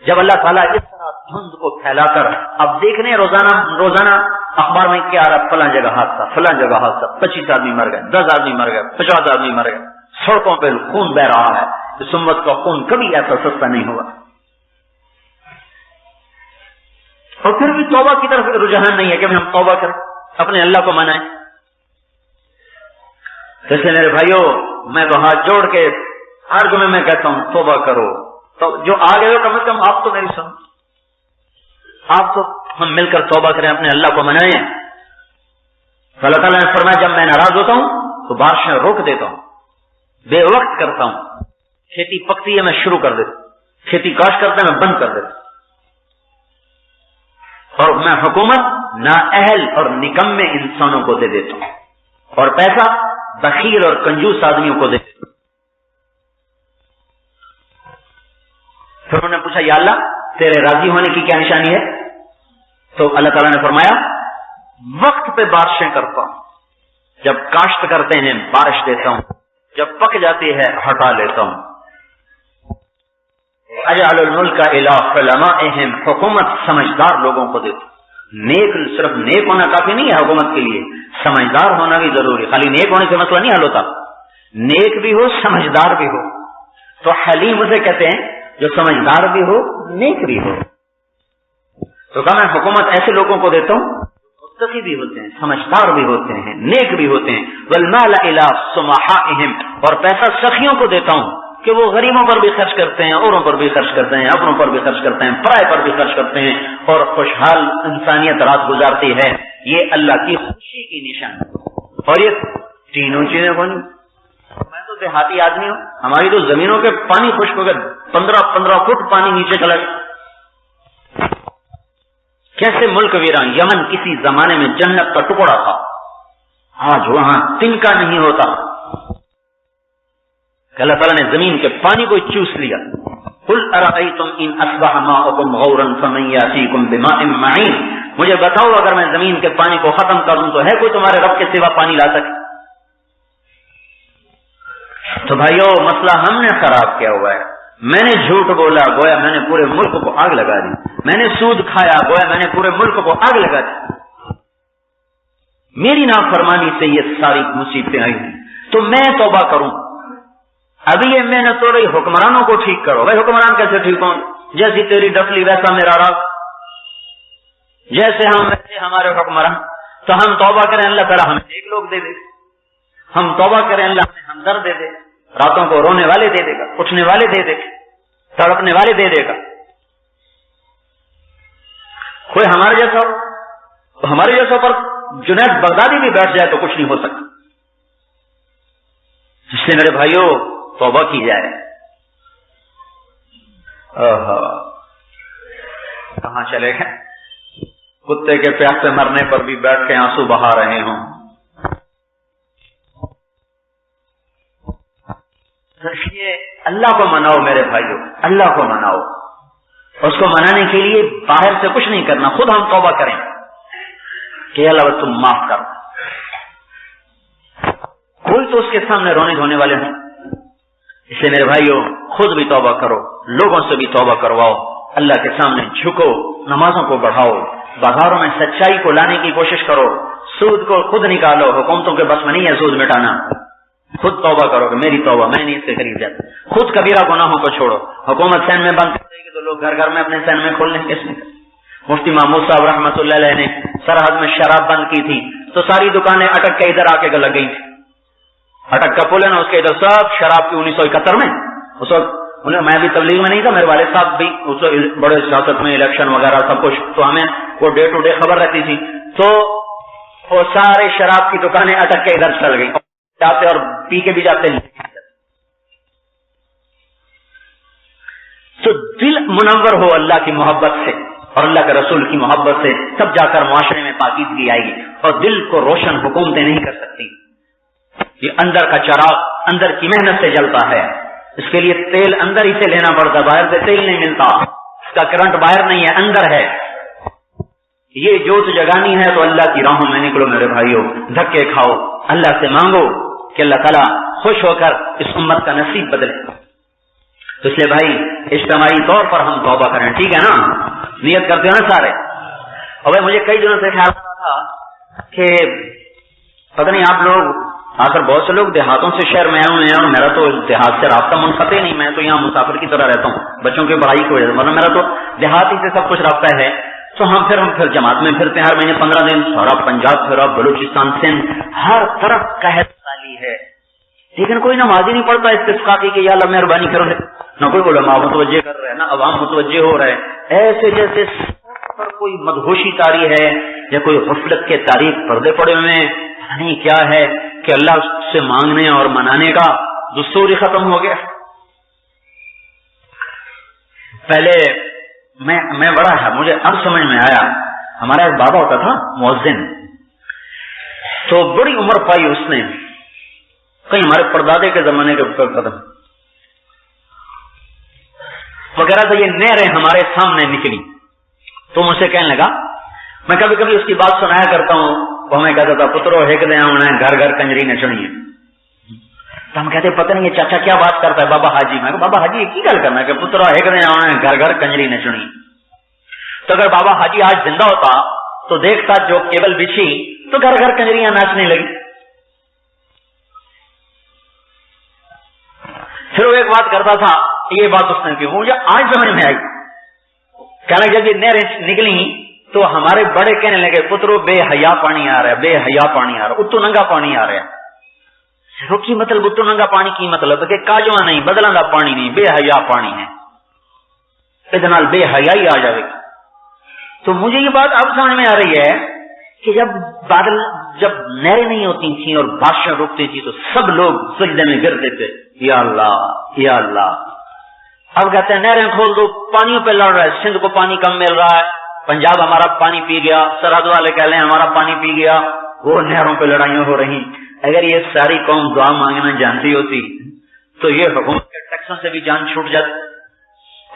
جب اللہ تعالیٰ اس طرح دھند کو پھیلا کر، اب دیکھنے روزانہ اخبار میں کیا آ رہا، فلاں جگہ حادثہ، فلاں جگہ حادثہ، 25 آدمی مر گئے، 10 آدمی مر گئے، 50 آدمی مر گئے، سڑکوں پہ خون بہ رہا ہے، اس امت کا خون کبھی ایسا سستا نہیں ہوا، اور پھر بھی توبہ کی طرف رجحان نہیں ہے کہ ہم توبہ کریں، اپنے اللہ کو منائیں۔ تو اس لیے میرے بھائیوں میں تو ہاتھ جوڑ کے ہر جمعے میں کہتا ہوں توبہ کرو. تو جو آ گئے ہو کم از کم آپ تو میری سن, آپ تو ہم مل کر توبہ کریں, اپنے اللہ کو منائیں. اللہ تعالیٰ نے فرمایا جب میں ناراض ہوتا ہوں تو بارشیں روک دیتا ہوں, بے وقت کرتا ہوں, کھیتی پکتی ہے میں شروع کر دیتا ہوں, کھیتی کاشت کرتا ہے میں بند کر دیتا ہوں, اور میں حکومت نااہل اور نکمے انسانوں کو دے دیتا ہوں, اور پیسہ بخیل اور کنجوس آدمیوں کو دے دیتا ہوں. پھر انہوں نے پوچھا یا اللہ تیرے راضی ہونے کی کیا نشانی ہے؟ تو اللہ تعالیٰ نے فرمایا وقت پہ بارشیں کرتا ہوں, جب کاشت کرتے ہیں بارش دیتا ہوں, جب پک جاتی ہے ہٹا لیتا ہوں. اجعل الملک الی علمائہم, حکومت سمجھدار لوگوں کو دیتا ہوں. نیک صرف نیک ہونا کافی نہیں ہے حکومت کے لیے, سمجھدار ہونا بھی ضروری. خالی نیک ہونے سے مسئلہ نہیں حل ہوتا, نیک بھی ہو سمجھدار بھی ہو. تو حلیم اسے کہتے ہیں جو سمجھدار بھی ہو نیک بھی ہو. تو کہا میں حکومت ایسے لوگوں کو دیتا ہوں متقی بھی ہوتے ہیں, سمجھدار بھی ہوتے ہیں, نیک بھی ہوتے ہیں. والمال الی سمحائہم, اور پیسہ سخیوں کو دیتا ہوں کہ وہ غریبوں پر بھی خرچ کرتے ہیں, اوروں پر بھی خرچ کرتے ہیں, اپنوں پر بھی خرچ کرتے ہیں, پرائے پر بھی خرچ کرتے ہیں, اور خوشحال انسانیت رات گزارتی ہے. یہ اللہ کی خوشی کی نشانی. اور یہ تینوں چیزیں بنی. میں تو دیہاتی آدمی ہوں, ہماری تو زمینوں کے پانی خشک ہو گئے, 15 فٹ پانی نیچے چلا گیا. کیسے ملک ویران. یمن کسی زمانے میں جنت کا ٹکڑا تھا, آج وہاں تنکا نہیں ہوتا. اللہ تعالیٰ نے زمین کے پانی کو چوس لیا. قل ارأیتم ان اصبح ماؤکم غورا فمن یاتیکم بماء معین, مجھے بتاؤ اگر میں زمین کے پانی کو ختم کر دوں تو ہے کوئی تمہارے رب کے سوا پانی لا سکے؟ تو بھائیو مسئلہ ہم نے خراب کیا ہوا ہے. میں نے جھوٹ بولا گویا میں نے پورے ملک کو آگ لگا دی, میں نے سود کھایا گویا میں نے پورے ملک کو آگ لگا دی. میری نافرمانی سے یہ ساری مصیبتیں آئی ہیں. تو میں توبہ کروں. ابھی یہ محنت ہو رہی حکمرانوں کو ٹھیک کرو. بھائی حکمران کیسے ٹھیک ہوں؟ جیسی تیری ڈفلی ویسا میرا راگ, جیسے ہم ویسے ہمارے حکمران. تو ہم توبہ کریں اللہ تعالیٰ ہمیں ایک لوگ دے دے, ہم توبہ کریں اللہ ہمیں ہمدرد دے دے, راتوں کو رونے والے دے دے گا, اٹھنے والے دے دے گا, تڑپنے والے دے دے گا. کوئی ہمارے جیسا ہو, ہمارے جیسا پر جنید بغدادی بھی بیٹھ جائے تو کچھ نہیں ہو سکتا. اس لیے میرے بھائیوں توبہ کی جائے. کہاں چلے گئے؟ کتے کے پیاس سے مرنے پر بھی بیٹھ کے آنسو بہا رہے ہوں. یہ اللہ کو مناؤ میرے بھائیوں, اللہ کو مناؤ. اس کو منانے کے لیے باہر سے کچھ نہیں کرنا, خود ہم توبہ کریں کہ اللہ تم معاف کر. کوئی تو اس کے سامنے رونے دھونے والے ہوں. اس لیے میرے بھائیوں خود بھی توبہ کرو, لوگوں سے بھی توبہ کرواؤ, اللہ کے سامنے جھکو, نمازوں کو بڑھاؤ, بازاروں میں سچائی کو لانے کی کوشش کرو. سود کو خود نکالو, حکومتوں کے بس میں نہیں ہے سود مٹانا. خود توبہ کرو کہ میری توبہ میں نہیں اس کے قریب جاتا. خود کبیرہ گناہوں کو چھوڑو. حکومت سین میں بند کر دے گی تو لوگ گھر گھر میں اپنے سین میں کھول لیں. کس نے؟ مفتی محمود صاحب رحمۃ اللہ علیہ نے سرحد میں شراب بند کی تھی تو ساری دکانیں اٹک کے ادھر آ کے لگ گئی تھی. اٹک کا پل ہے نا, اس کے ادھر سب شراب کی 1971 میں, اس وقت میں بھی تبلیغ میں نہیں تھا, میرے والد صاحب بھی اس وقت بڑے سیاست میں, الیکشن وغیرہ سب کچھ, تو ہمیں وہ ڈے ٹو ڈے خبر رہتی تھی. تو وہ سارے شراب کی دکانیں اٹک کے ادھر چل گئی, جاتے اور پی کے بھی جاتے ہیں. تو دل منور ہو اللہ کی محبت سے اور اللہ کے رسول کی محبت سے, تب جا کر معاشرے میں پاکیزگی آئے گی. اور دل کو روشن حکومتیں نہیں کر سکتی. یہ اندر کا چراغ اندر کی محنت سے جلتا ہے. اس کے لیے تیل اندر ہی سے لینا پڑتا, باہر سے تیل نہیں ملتا. اس کا کرنٹ باہر نہیں ہے, اندر ہے. یہ جوت جگانی ہے تو اللہ کی راہوں میں نکلو میرے بھائیوں, دھکے کھاؤ, اللہ سے مانگو کہ اللہ تعالیٰ خوش ہو کر اس امت کا نصیب بدلے. تو اس لیے بھائی اجتماعی طور پر ہم توبہ کریں, ٹھیک ہے نا؟ نیت کرتے ہو نا سارے؟ اور بھائی مجھے کئی دنوں سے خیال آ رہا تھا کہ پتہ نہیں آپ لوگ, آخر بہت سے لوگ دیہاتوں سے شہر میں آئے ہیں, اور میرا تو دیہات سے رابطہ منقطع نہیں, میں تو یہاں مسافر کی طرح رہتا ہوں بچوں کی پڑھائی کی وجہ سے, مطلب میرا تو دیہات ہی سے سب کچھ رابطہ ہے. تو ہم پھر جماعت میں پھرتے ہیں, ہر مہینے 15 دن, سارا پنجاب پھرا, بلوچستان, سندھ, ہر طرف قحط سالی ہے, لیکن کوئی نماز ہی نہیں پڑھتا استسقاء کی کہ یا اللہ مہربانی کرو، نہ کوئی علماء متوجہ کر رہے ہیں، نہ عوام متوجہ ہو رہے ہیں، ایسے جیسے پر کوئی مدہوشی طاری ہے یا کوئی غفلت کے تاریخ پردے پڑے ہوئے ہیں، نہیں کیا ہے کہ اللہ سے مانگنے اور منانے کا دستور ہی ختم ہو گیا۔ پہلے میں بڑا ہے، مجھے اب سمجھ میں آیا، ہمارا ایک بابا ہوتا تھا مؤذن، تو بڑی عمر پائی اس نے، کہیں ہمارے پردادے کے زمانے کے قدم وغیرہ سے یہ نہریں ہمارے سامنے نکلی، تو مجھ سے کہنے لگا، میں کبھی کبھی اس کی بات سنایا کرتا ہوں، وہ ہمیں کہتا تھا پترو ہیک دے آنا گھر گھر کنجری نچنی ہے، تو ہم کہتے پتہ نہیں یہ چاچا کیا بات کرتا ہے بابا حاجی، میں بابا حاجی یہ کی گل کرنا ہے کہ پترو ہیک دے آنا گھر گھر کنجری نچنی، تو اگر بابا حاجی آج زندہ ہوتا تو دیکھتا جو کیبل بچھی تو گھر گھر کنجریاں ناچنے لگی۔ پھر وہ ایک بات کرتا تھا، یہ بات اس نے کی مجھے آج سمجھ میں آئی، کہنا جب یہ نہریں نکلی تو ہمارے بڑے کہنے لگے پترو بے حیا پانی آ رہا ہے، بے حیا پانی آ رہا ہے، اتو ننگا پانی آ رہا ہے۔ کی مطلب اتو ننگا پانی کی مطلب کہ کاجواں نہیں بدلاں دا پانی نہیں، بے حیا پانی ہے، ادھر بے حیائی آ جائے گی۔ تو مجھے یہ بات اب سمجھ میں آ رہی ہے کہ جب نہریں نہیں ہوتی تھیں اور بارشیں رکتی تھی تو سب لوگ سجدے میں گرتے تھے، یا اللہ یا اللہ۔ اب کہتے ہیں نہریں کھول دو، پانیوں پہ لڑ رہا ہے، سندھ کو پانی کم مل رہا ہے، پنجاب ہمارا پانی پی گیا، سرحد والے کہہ لیں ہمارا پانی پی گیا، وہ نہروں پہ لڑائیاں ہو رہی۔ اگر یہ ساری قوم دعا مانگنا جانتی ہوتی تو یہ حکومت کے ٹیکسوں سے بھی جان چھوٹ جاتی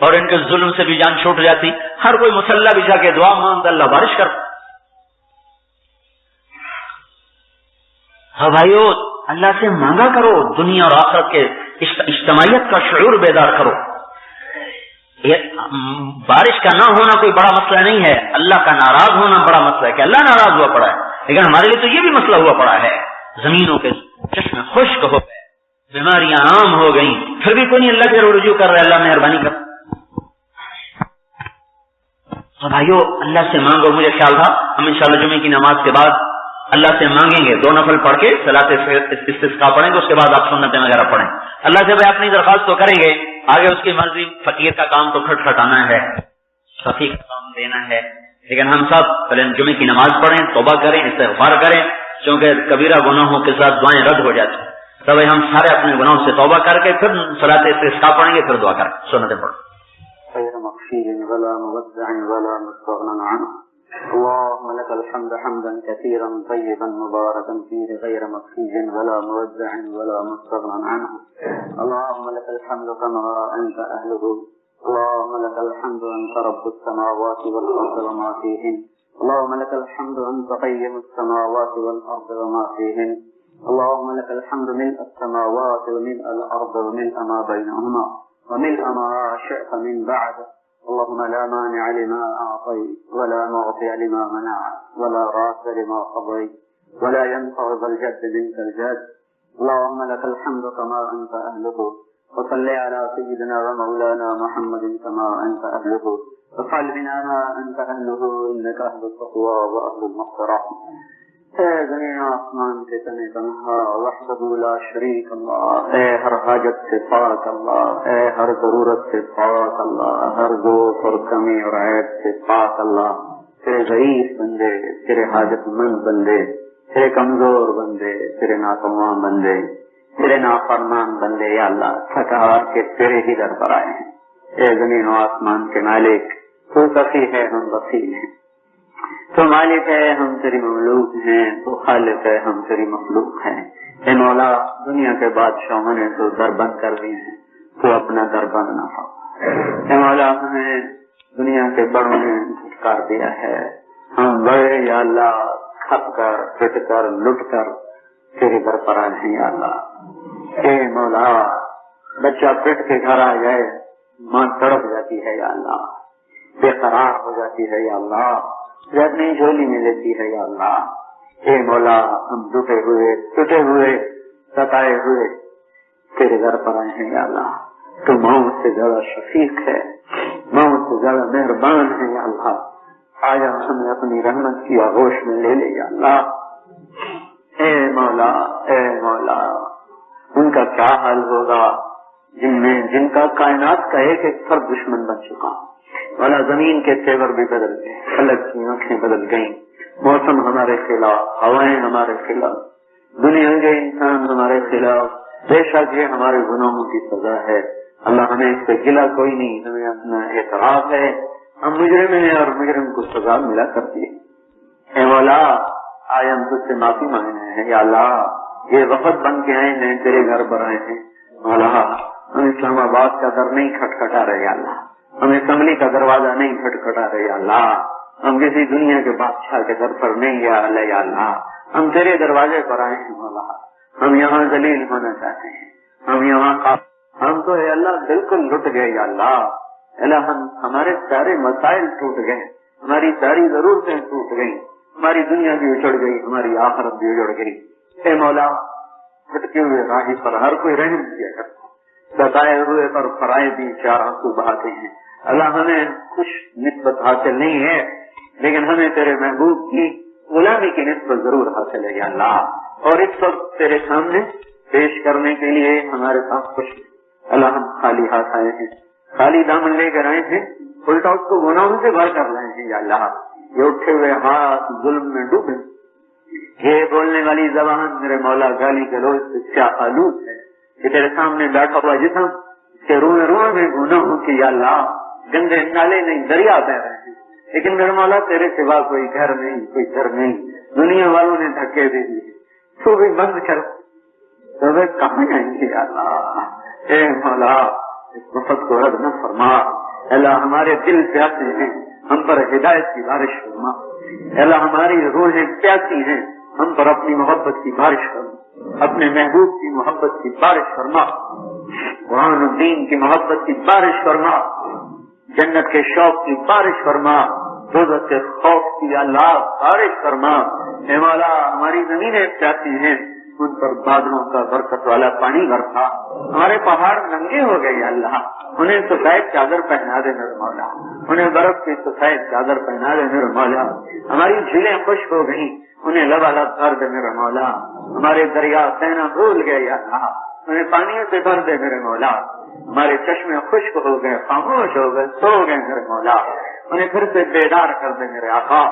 اور ان کے ظلم سے بھی جان چھوٹ جاتی، ہر کوئی مسلح بچھا کے دعا مانگتا اللہ بارش کر۔ ہاں بھائیو اللہ سے مانگا کرو، دنیا اور آخرت کے اجتماعیت کا شعور بیدار کرو۔ بارش کا نہ ہونا کوئی بڑا مسئلہ نہیں ہے، اللہ کا ناراض ہونا بڑا مسئلہ ہے کہ اللہ ناراض ہوا پڑا ہے، لیکن ہمارے لیے تو یہ بھی مسئلہ ہوا پڑا ہے، زمینوں کے چشمے خشک ہو گئے، بیماریاں عام ہو گئیں، پھر بھی کوئی نہیں اللہ کے رجوع کر رہا ہے، اللہ مہربانی کر۔ تو بھائیو اللہ سے مانگو، مجھے خیال تھا ہم انشاءاللہ جمعے کی نماز کے بعد اللہ سے مانگیں گے، 2 نفل پڑھ کے صلاۃ استسقاء پڑھیں گے، اس کے بعد آپ سنتیں وغیرہ پڑھیں، اللہ سے بھائی اپنی درخواست تو کریں گے، آگے اس کی مرضی، فقیر کا کام تو کھٹکھٹانا ہے، فقیر کا کام دینا ہے، لیکن ہم سب پہلے جمعے کی نماز پڑھیں، توبہ کریں، استغفار کریں، کیونکہ کبیرہ گناہوں کے ساتھ دعائیں رد ہو جاتی ہیں، تب ہم سارے اپنے گناہوں سے توبہ کر کے پھر صلاۃ استسقاء پڑھیں گے، پھر دعا کریں، سنتیں پڑھیں۔ غير مخفي ولا مودع ولا مستغنى عنه اللهم لك الحمد حمدا كثيرا طيبا مباركا فيه غير مخفي ولا مودع ولا مستغنى عنه اللهم لك الحمد كما أنت أهله اللهم لك الحمد أنت رب السماوات والأرض وما فيهن اللهم لك الحمد أنت قيم السماوات والأرض وما فيهن اللهم لك الحمد ملء السماوات وملء الأرض وملء ما بينهما وملء ما شئت من بعد اللهم لا مانع لما أعطيت ولا معطي لما منعت ولا راد لما قضيت ولا ينفع ذا الجد منك الجد اللهم لك الحمد كما أنت أهله وصل على سيدنا ومولانا محمد كما أنت أهله وفعل بنا ما أنت أهله إنك أهل التقوى وأهل المغفرة اے زمین آسمان کے تنے تنہا وحدہ لا شریک اللہ، اے ہر حاجت سے پاک اللہ، اے ہر ضرورت سے پاک اللہ، ہر ذوق اور کمی اور عیب سے پاک اللہ، تیرے ضعیف بندے، تیرے حاجت مند بندے، تیرے کمزور بندے، تیرے ناتواں بندے، تیرے نافرمان بندے، یا اللہ تھکا کے تیرے ہی در پر آئے ہیں۔ اے زمین و آسمان کے مالک، تو سخی ہے ہم وسیع ہیں، تو مالک ہے ہم تیری مملوک ہیں، تو خالق ہے ہم تیری مخلوق ہیں۔ اے مولا دنیا کے بادشاہوں نے تو در بند کر دیے ہیں، تو اپنا در بند نہ ہو۔ اے مولا ہمیں دنیا کے بڑوں نے دھٹکار دیا ہے، ہم بڑے یا اللہ کھپ کر پٹ کر لٹ کر تیرے در پر آئے ہیں یا اللہ۔ اے مولا بچہ پٹ کے گھر آ جائے ماں تڑپ جاتی ہے یا اللہ، بے قرار ہو جاتی ہے یا اللہ، اپنی جھولی میں لیتی ہے یا اللہ۔ اے مولا ہم ٹوٹے ہوئے ستائے ہوئے تیرے گھر پر آئے ہیں یا اللہ، تو موت سے زیادہ شفیق ہے، موت سے زیادہ مہربان ہے یا اللہ، آیا ہمیں اپنی رحمت کی آغوش میں لے لے یا اللہ۔ اے مولا ان کا کیا حال ہوگا جن کا کائنات کا ایک ایک فرد دشمن بن چکا. والا زمین کے تیور بھی بدل گئے, فلک کی آنکھیں بدل گئیں, موسم ہمارے خلاف, ہوائیں ہمارے خلاف, دنیا کے انسان ہمارے خلاف. بے شک یہ ہمارے گناہوں کی سزا ہے. اللہ ہمیں اس سے گلا کوئی نہیں, ہمیں اپنا اعتراف ہے, ہم مجرم ہیں اور مجرم کو سزا ملا کرتی ہے. اے مولا آج ہم تجھ سے معافی مانگنے ہیں. یا اللہ یہ وفد بن کے آئے ہیں, تیرے گھر پر آئے ہیں. مولا ہم اسلام آباد کا در نہیں کھٹکھٹا رہے. یا اللہ ہم اسمبلی کا دروازہ نہیں کھٹکھٹا رہے. یا اللہ ہم کسی دنیا کے بادشاہ کے در پر نہیں. یا اللہ ہم تیرے دروازے پر آئے ہیں. مولا ہم یہاں ذلیل ہونا چاہتے ہیں, ہم یہاں ہم تو ہے اللہ بالکل لٹ گئے. یا اللہ ہمارے سارے مسائل ٹوٹ گئے, ہماری ساری ضرورتیں ٹوٹ گئی, ہماری دنیا بھی اجڑ گئی, ہماری آخرت بھی اجڑ گئی. اے مولا بھٹکے ہوئے راہی پر ہر کوئی رحم کیا کرتا, بتائے ہوئے پر فرائے بھی چار آنسو بہاتے ہیں. اللہ ہمیں کچھ نسبت حاصل نہیں ہے, لیکن ہمیں تیرے محبوب کی غلامی کی نسبت ضرور حاصل ہے. یا اللہ اور اس وقت تیرے سامنے پیش کرنے کے لیے ہمارے پاس کچھ اللہ ہم خالی ہاتھ آئے ہیں, خالی دامن لے کر آئے ہیں, الٹا اس کو گناہوں سے بھر کر رہے ہیں. یا اللہ یہ اٹھے ہوئے ہاتھ ظلم میں ڈوبے, یہ بولنے والی زبان میرے مولا گالی گلوچ سے کیا آلود ہے کہ تیرے سامنے بیٹھا ہوا جسم اس کے روئے میں گناہوں کی یا اللہ گندے نالے نہیں دریا بہ رہے ہیں, لیکن میرے مولا تیرے سوا کوئی گھر نہیں, کوئی گھر نہیں. دنیا والوں نے دھکے دے دیے, تو بھی بند کر تو کہاں جائیں گے. یا اللہ اے مولا اس وفد کو رد نہ فرما. اللہ ہمارے دل پیاسے ہیں, ہم پر ہدایت کی بارش فرما. اللہ ہماری روحیں پیاسی ہیں, ہم پر اپنی محبت کی بارش فرما, اپنے محبوب کی محبت کی بارش فرما, قرآن و دین کی محبت کی بارش فرما, جنت کے شوق کی بارش فرما, دوزخ کے خوف کی اللہ بارش فرما. اے مولا ہماری زمینیں پیاسی ہیں, ان پر بادلوں کا برکت والا پانی برسا. ہمارے پہاڑ ننگے ہو گئے. یا اللہ انہیں سفید چادر پہنا دے میرے مولا, انہیں برف کی سفید چادر پہنا دے میرے مولا. ہماری جھیلیں خشک ہو گئی, انہیں لبالب کر دے میرے مولا. ہمارے دریا بہنا بھول گئے. یا اللہ انہیں پانیوں سے بھر دے میرے مولا. ہمارے چشمے خشک ہو گئے, خاموش ہو گئے, سو گئے میرے مولا. انہیں پھر سے بیدار کر دے میرے آقا.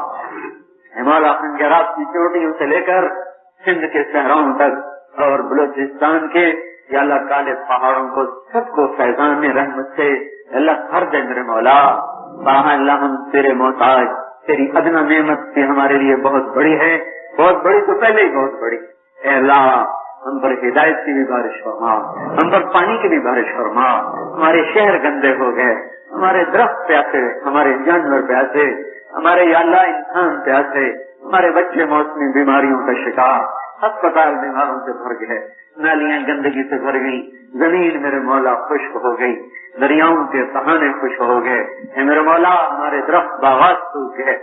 اے مولا خنجرات کی چوٹیوں سے لے کر سندھ کے صحراؤں تک اور بلوچستان کے یا اللہ کالے پہاڑوں کو سب کو فیضان رحمت سے اللہ بھر دے میرے مولا. اللہ ہم تیرے محتاج, تیری ادنا نعمت بھی ہمارے لیے بہت بڑی ہے, بہت بڑی تو پہلے ہی بہت بڑی. اے اللہ ہم پر ہدایت کی بھی بارش فرما, ہم پر پانی کی بھی بارش فرما. ہمارے شہر گندے ہو گئے, ہمارے درخت پیاسے, ہمارے جانور پیاسے, ہمارے یا اللہ انسان پیاسے, ہمارے بچے موسمی بیماریوں کا شکار, ہسپتال بیماروں سے بھر گئے, نالیاں گندگی سے بھر گئی, زمین میرے مولا خشک ہو گئی, دریاؤں کے سہانے خشک ہو گئے. اے میرے مولا ہمارے درخت باغات سوکھ گئے.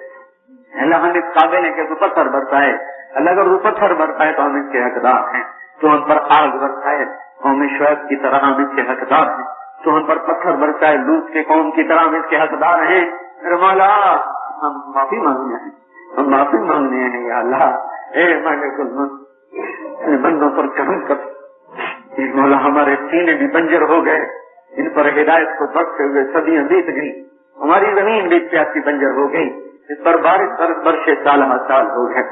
اللہ ہم اس قابل ہے کہ تو پتھر برسائے. اللہ اگر وہ پتھر برسائے تو ہم اس کے حقدار ہیں. تو ہم پر آگ برسائے قوم شعیب کی طرح ہم اس کے حقدار ہیں. تو ہم پر پتھر برسائے لوط کے قوم کی طرح ہم اس کے حقدار ہیں. میرے مولا ہم معافی مانگنے ہیں, ہم معافی مانگنے ہیں. یا اللہ اے مالک الملک بندوں پر کرم کر. مولا ہمارے سینے بھی بنجر ہو گئے, ان پر ہدایت کو برستے ہوئے صدیاں بیت گئی. ہماری زمین بھی پیاسی بنجر ہو گئی, اس پر بارش برشے سال ہر سال ہو گئے.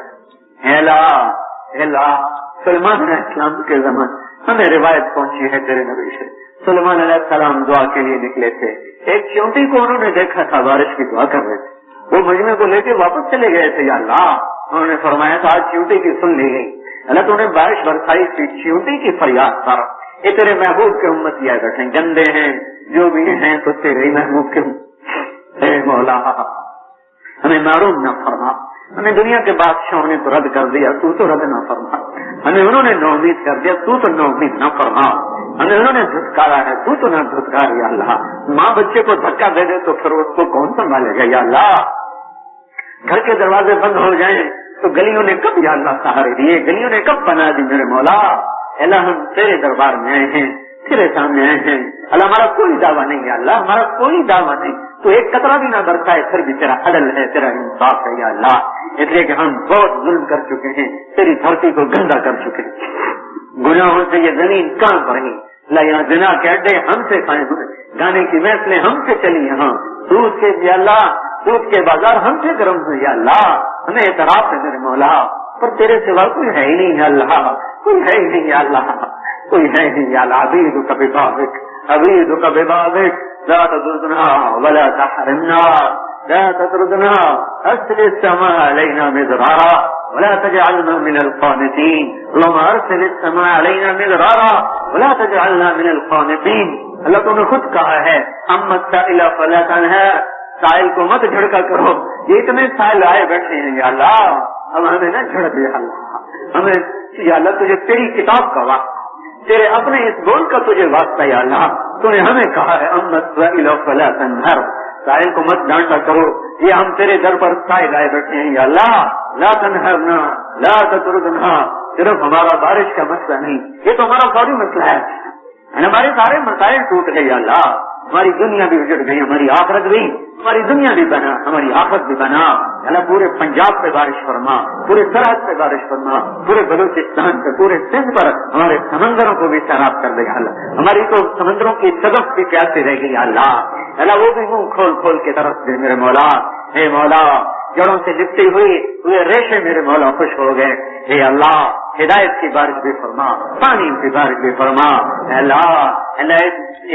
سلمان علیہ السلام کے زمان ہمیں روایت پہنچی ہے تیرے نبی سے. سلمان علیہ السلام دعا کے لیے نکلے تھے, ایک چیونٹی کو انہوں نے دیکھا تھا بارش کی دعا کر رہے تھے. وہ مجمع کو لے کے واپس چلے گئے تھے. یا اللہ انہوں نے فرمایا تھا آج چیونٹی کی سن لی گئی. اللہ تو انہیں بارش برسائی تھی, چیونٹی کی فریاد کر. یہ تیرے محبوب کے امت آئے بیٹھے, گندے ہیں جو بھی ہیں تو تیرے ہی محبوب کے. اے مولا ہمیں معروم نہ فرما, ہمیں دنیا کے بادشاہوں نے تو رد کر دیا, تو رد نہ فرما. ہمیں انہوں نے نو امید کر دیا, تو نو امید نہ فرما. ہمیں انہوں نے دھتکارا ہے, تو نہ دھتکار. یا اللہ ماں بچے کو دھکا دے دے تو پھر اس کو کون سنبھالے گا. یا اللہ گھر کے دروازے بند ہو جائیں تو گلیوں نے کب یا اللہ سہارے دیے, گلیوں نے کب بنا دی. میرے مولا اللہ ہم تیرے دربار میں آئے ہیں, تیرے سامنے آئے ہیں. اللہ ہمارا کوئی دعویٰ نہیں ہے, اللہ ہمارا کوئی دعویٰ نہیں, تو ایک قطرہ بھی نہ برسائے پھر بھی تیرا عدل ہے, تیرا انصاف ہے. یا اللہ اس لیے کہ ہم بہت ظلم کر چکے ہیں, تیری دھرتی کو گندا کر چکے ہیں. گناہوں سے یہ زمین کانپ رہی. اللہ یہاں زنا کے اڈے ہم سے قائم ہوئے, گانے کی محفلیں ہم سے چلی, یہاں سود کے یا اللہ سود کے بازار ہم سے گرم ہوئے. یا اللہ ہمیں اعتراف ہے میرے مولا, پر تیرے سوا کوئی ہے ہی نہیں. یا اللہ کوئی ہے ہی نہیں. یا اللہ کوئی ہے ہی نہیں. یا اللہ عبیدک ببابک عبیدک ببابک لا تدرنا ولا تحرمنا لا تطردنا ارسل السماء علينا مدرارا ولا تجعلنا من القانتين. اللهم ارسل السماء علينا مدرارا ولا تجعلنا من القانتين. اللہ تو نے خود کہا ہے اما السائل فلا تنهر, سائل کو مت جھڑکا کرو, یہ اتنے سائل آئے بیٹھے ہیں. یا اللہ اب ہمیں نہ جھڑک. یا اللہ ہمیں یا اللہ تجھے تیری کتاب کا واسطہ, تیرے اپنے اس بول کا تجھے واسطہ. یا اللہ تو نے ہمیں کہا ہے اما السائل فلا تنهر, سائل کو مت ڈانٹا کرو, یہ ہم تیرے در پر سائل آئے بیٹھے ہیں. یا اللہ لا تنہرنا لا تطردنا, صرف ہمارا بارش کا مسئلہ نہیں, یہ تو ہمارا فوری مسئلہ ہے. ہمارے سارے مسائل ٹوٹ گئے. یا اللہ ہماری دنیا بھی اجڑ گئی, ہماری آخرت بھی, ہماری دنیا بھی بنا, ہماری آخرت بھی بنا. اللہ پورے پنجاب پہ بارش فرما, پورے سرحد پہ بارش فرما, پورے بلوچستان پہ, پورے سندھ پر, ہمارے سمندروں کو بھی سیراب کر دے. اللہ ہماری تو سمندروں کی صدف بھی پیاسی رہ گئی. اللہ وہ بھی منہ کھول کھول کے طرف دے میرے مولا. اے مولا جڑوں سے لپٹی ہوئے ریشے میرے مولا خوش ہو گئے. اے اللہ ہدایت کی بارش بھی فرما, پانی کی بارش بھی فرما. اے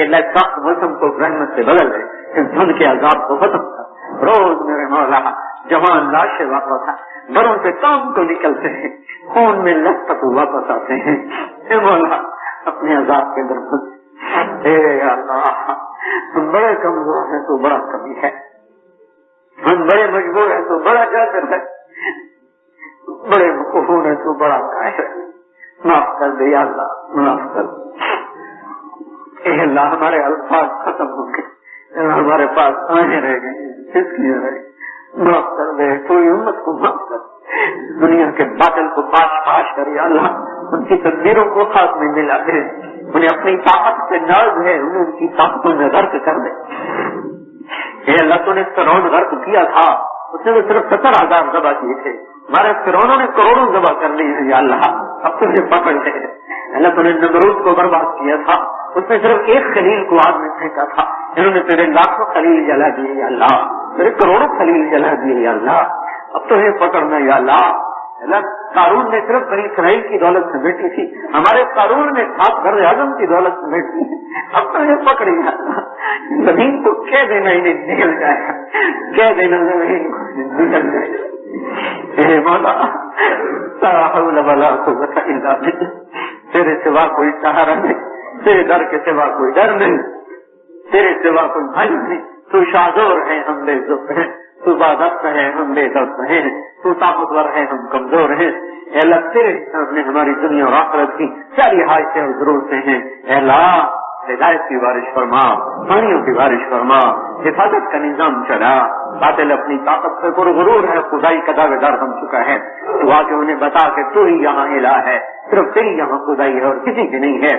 اللہ سخت موسم کو رحمت سے بدل دے, اس دھند کے عذاب کو ختم کر. روز میرے مولا جوان لاشیں واپس گھروں سے کام کو نکلتے ہیں, خون میں لت تک واپس آتے ہیں. اے مولا اپنے عذاب کے درخت. اے اللہ ہم بڑے کمزور ہیں تو بڑا کمی ہے, ہم بڑے مجبور ہیں تو بڑا جاگر ہے, بڑے مقبول ہیں تو بڑا قاہر ہے. معاف کر دے یا اللہ, معاف کر دے. اے اللہ ہمارے الفاظ ختم ہو گئے, ہمارے پاس آنے رہ گئے, اس لیے رہ گئے. معاف کر دے, پوری امت کو معاف کر, دنیا کے باطل کو پاش پاش کر. یا اللہ ان کی تدبیروں کو خاص میں ملا دے, انہیں اپنی طاقت سے ناز ہے, انہیں ان کی طاقتوں میں غرق کر دے. اے اللہ تو نے فرعون غرق کیا تھا, اس نے تو صرف 70,000 ذبح کیے تھے, ہمارے فرعونوں نے کروڑوں ذبح کر لی ہیں. یا اللہ اب تجھے پکڑ لے. اللہ تو نے نمرود کو برباد کیا تھا, اس نے صرف ایک خلیل کو آگ میں پھینکا تھا, انہوں نے تیرے لاکھوں خلیل جلا دیے. یا اللہ تیرے کروڑوں خلیل جلا دیے. یا اللہ اب تو یہ پکڑنا. یا اللہ قارون نے صرف بنی اسرائیل کی دولت سمیٹی تھی, ہمارے قارون نے خاص وزیر اعظم کی دولت سمیٹی. اب تو یہ پکڑی. زمین کو کہہ دینا انہیں نکل جائے گا, کہہ دینا زمین کو نکل جائے گا. اے مولا لا حول ولا قوت الا بالله, تیرے سوا کوئی سہارا نہیں, تیرے در کے سوا کوئی ڈر نہیں, تیرے سوا کوئی بھائی نہیں. تو شادور ہے ہم بے ضبط ہیں, تو بادست ہے ہم بے ضبط ہیں, تو طاقتور ہے ہم کمزور ہیں. اے اللہ تیرے سامنے ہماری دنیا اور آخرت کی ساری حاجتیں اور ضرورتیں ہیں. اے اللہ ہدایت کی بارش فرما, پانیوں کی بارش فرما, حفاظت کا نظام چلا. باطل اپنی طاقت سے پرغرور ہے, خدائی کا دعوے دار بن چکا ہے. تو آ کے انہیں بتا کہ تو ہی یہاں الہ ہے, صرف تیری یہاں خدائی ہے اور کسی کی نہیں ہے.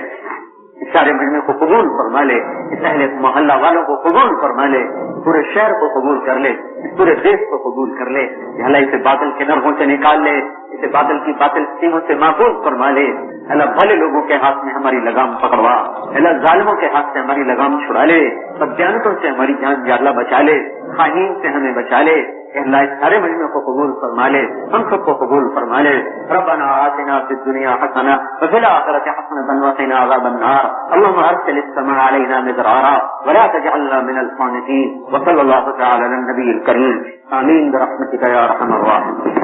اس سارے مجمع کو قبول فرما لے, اس اہل محلہ والوں کو قبول فرما لے, پورے شہر کو قبول کر لے, اس پورے دیش کو قبول کر لے. اللہ اسے باطل کے نرغوں سے نکال لے, اسے باطل کی باطل سیموں سے محفوظ فرما لے. اللہ بھلے لوگوں کے ہاتھ میں ہماری لگام پکڑوا, اللہ ظالموں کے ہاتھ سے ہماری لگام چھڑا لے, بددیانتوں سے ہماری جان یا اللہ بچا لے, خائنین سے ہمیں بچا لے. اللہ اس سارے مجمع کو قبول فرما لے, ہم سب کو قبول فرما لے. ربنا آتنا فی الدنیا حسنہ وفی الآخرۃ حسنۃ وقنا عذاب النار. اللهم ارسل السماء علينا مدرارا ولا تجعلنا من القانتين. وصلی اللہ تعالی علی النبی الکریم. آمین برحمتک یا ارحم الراحمین.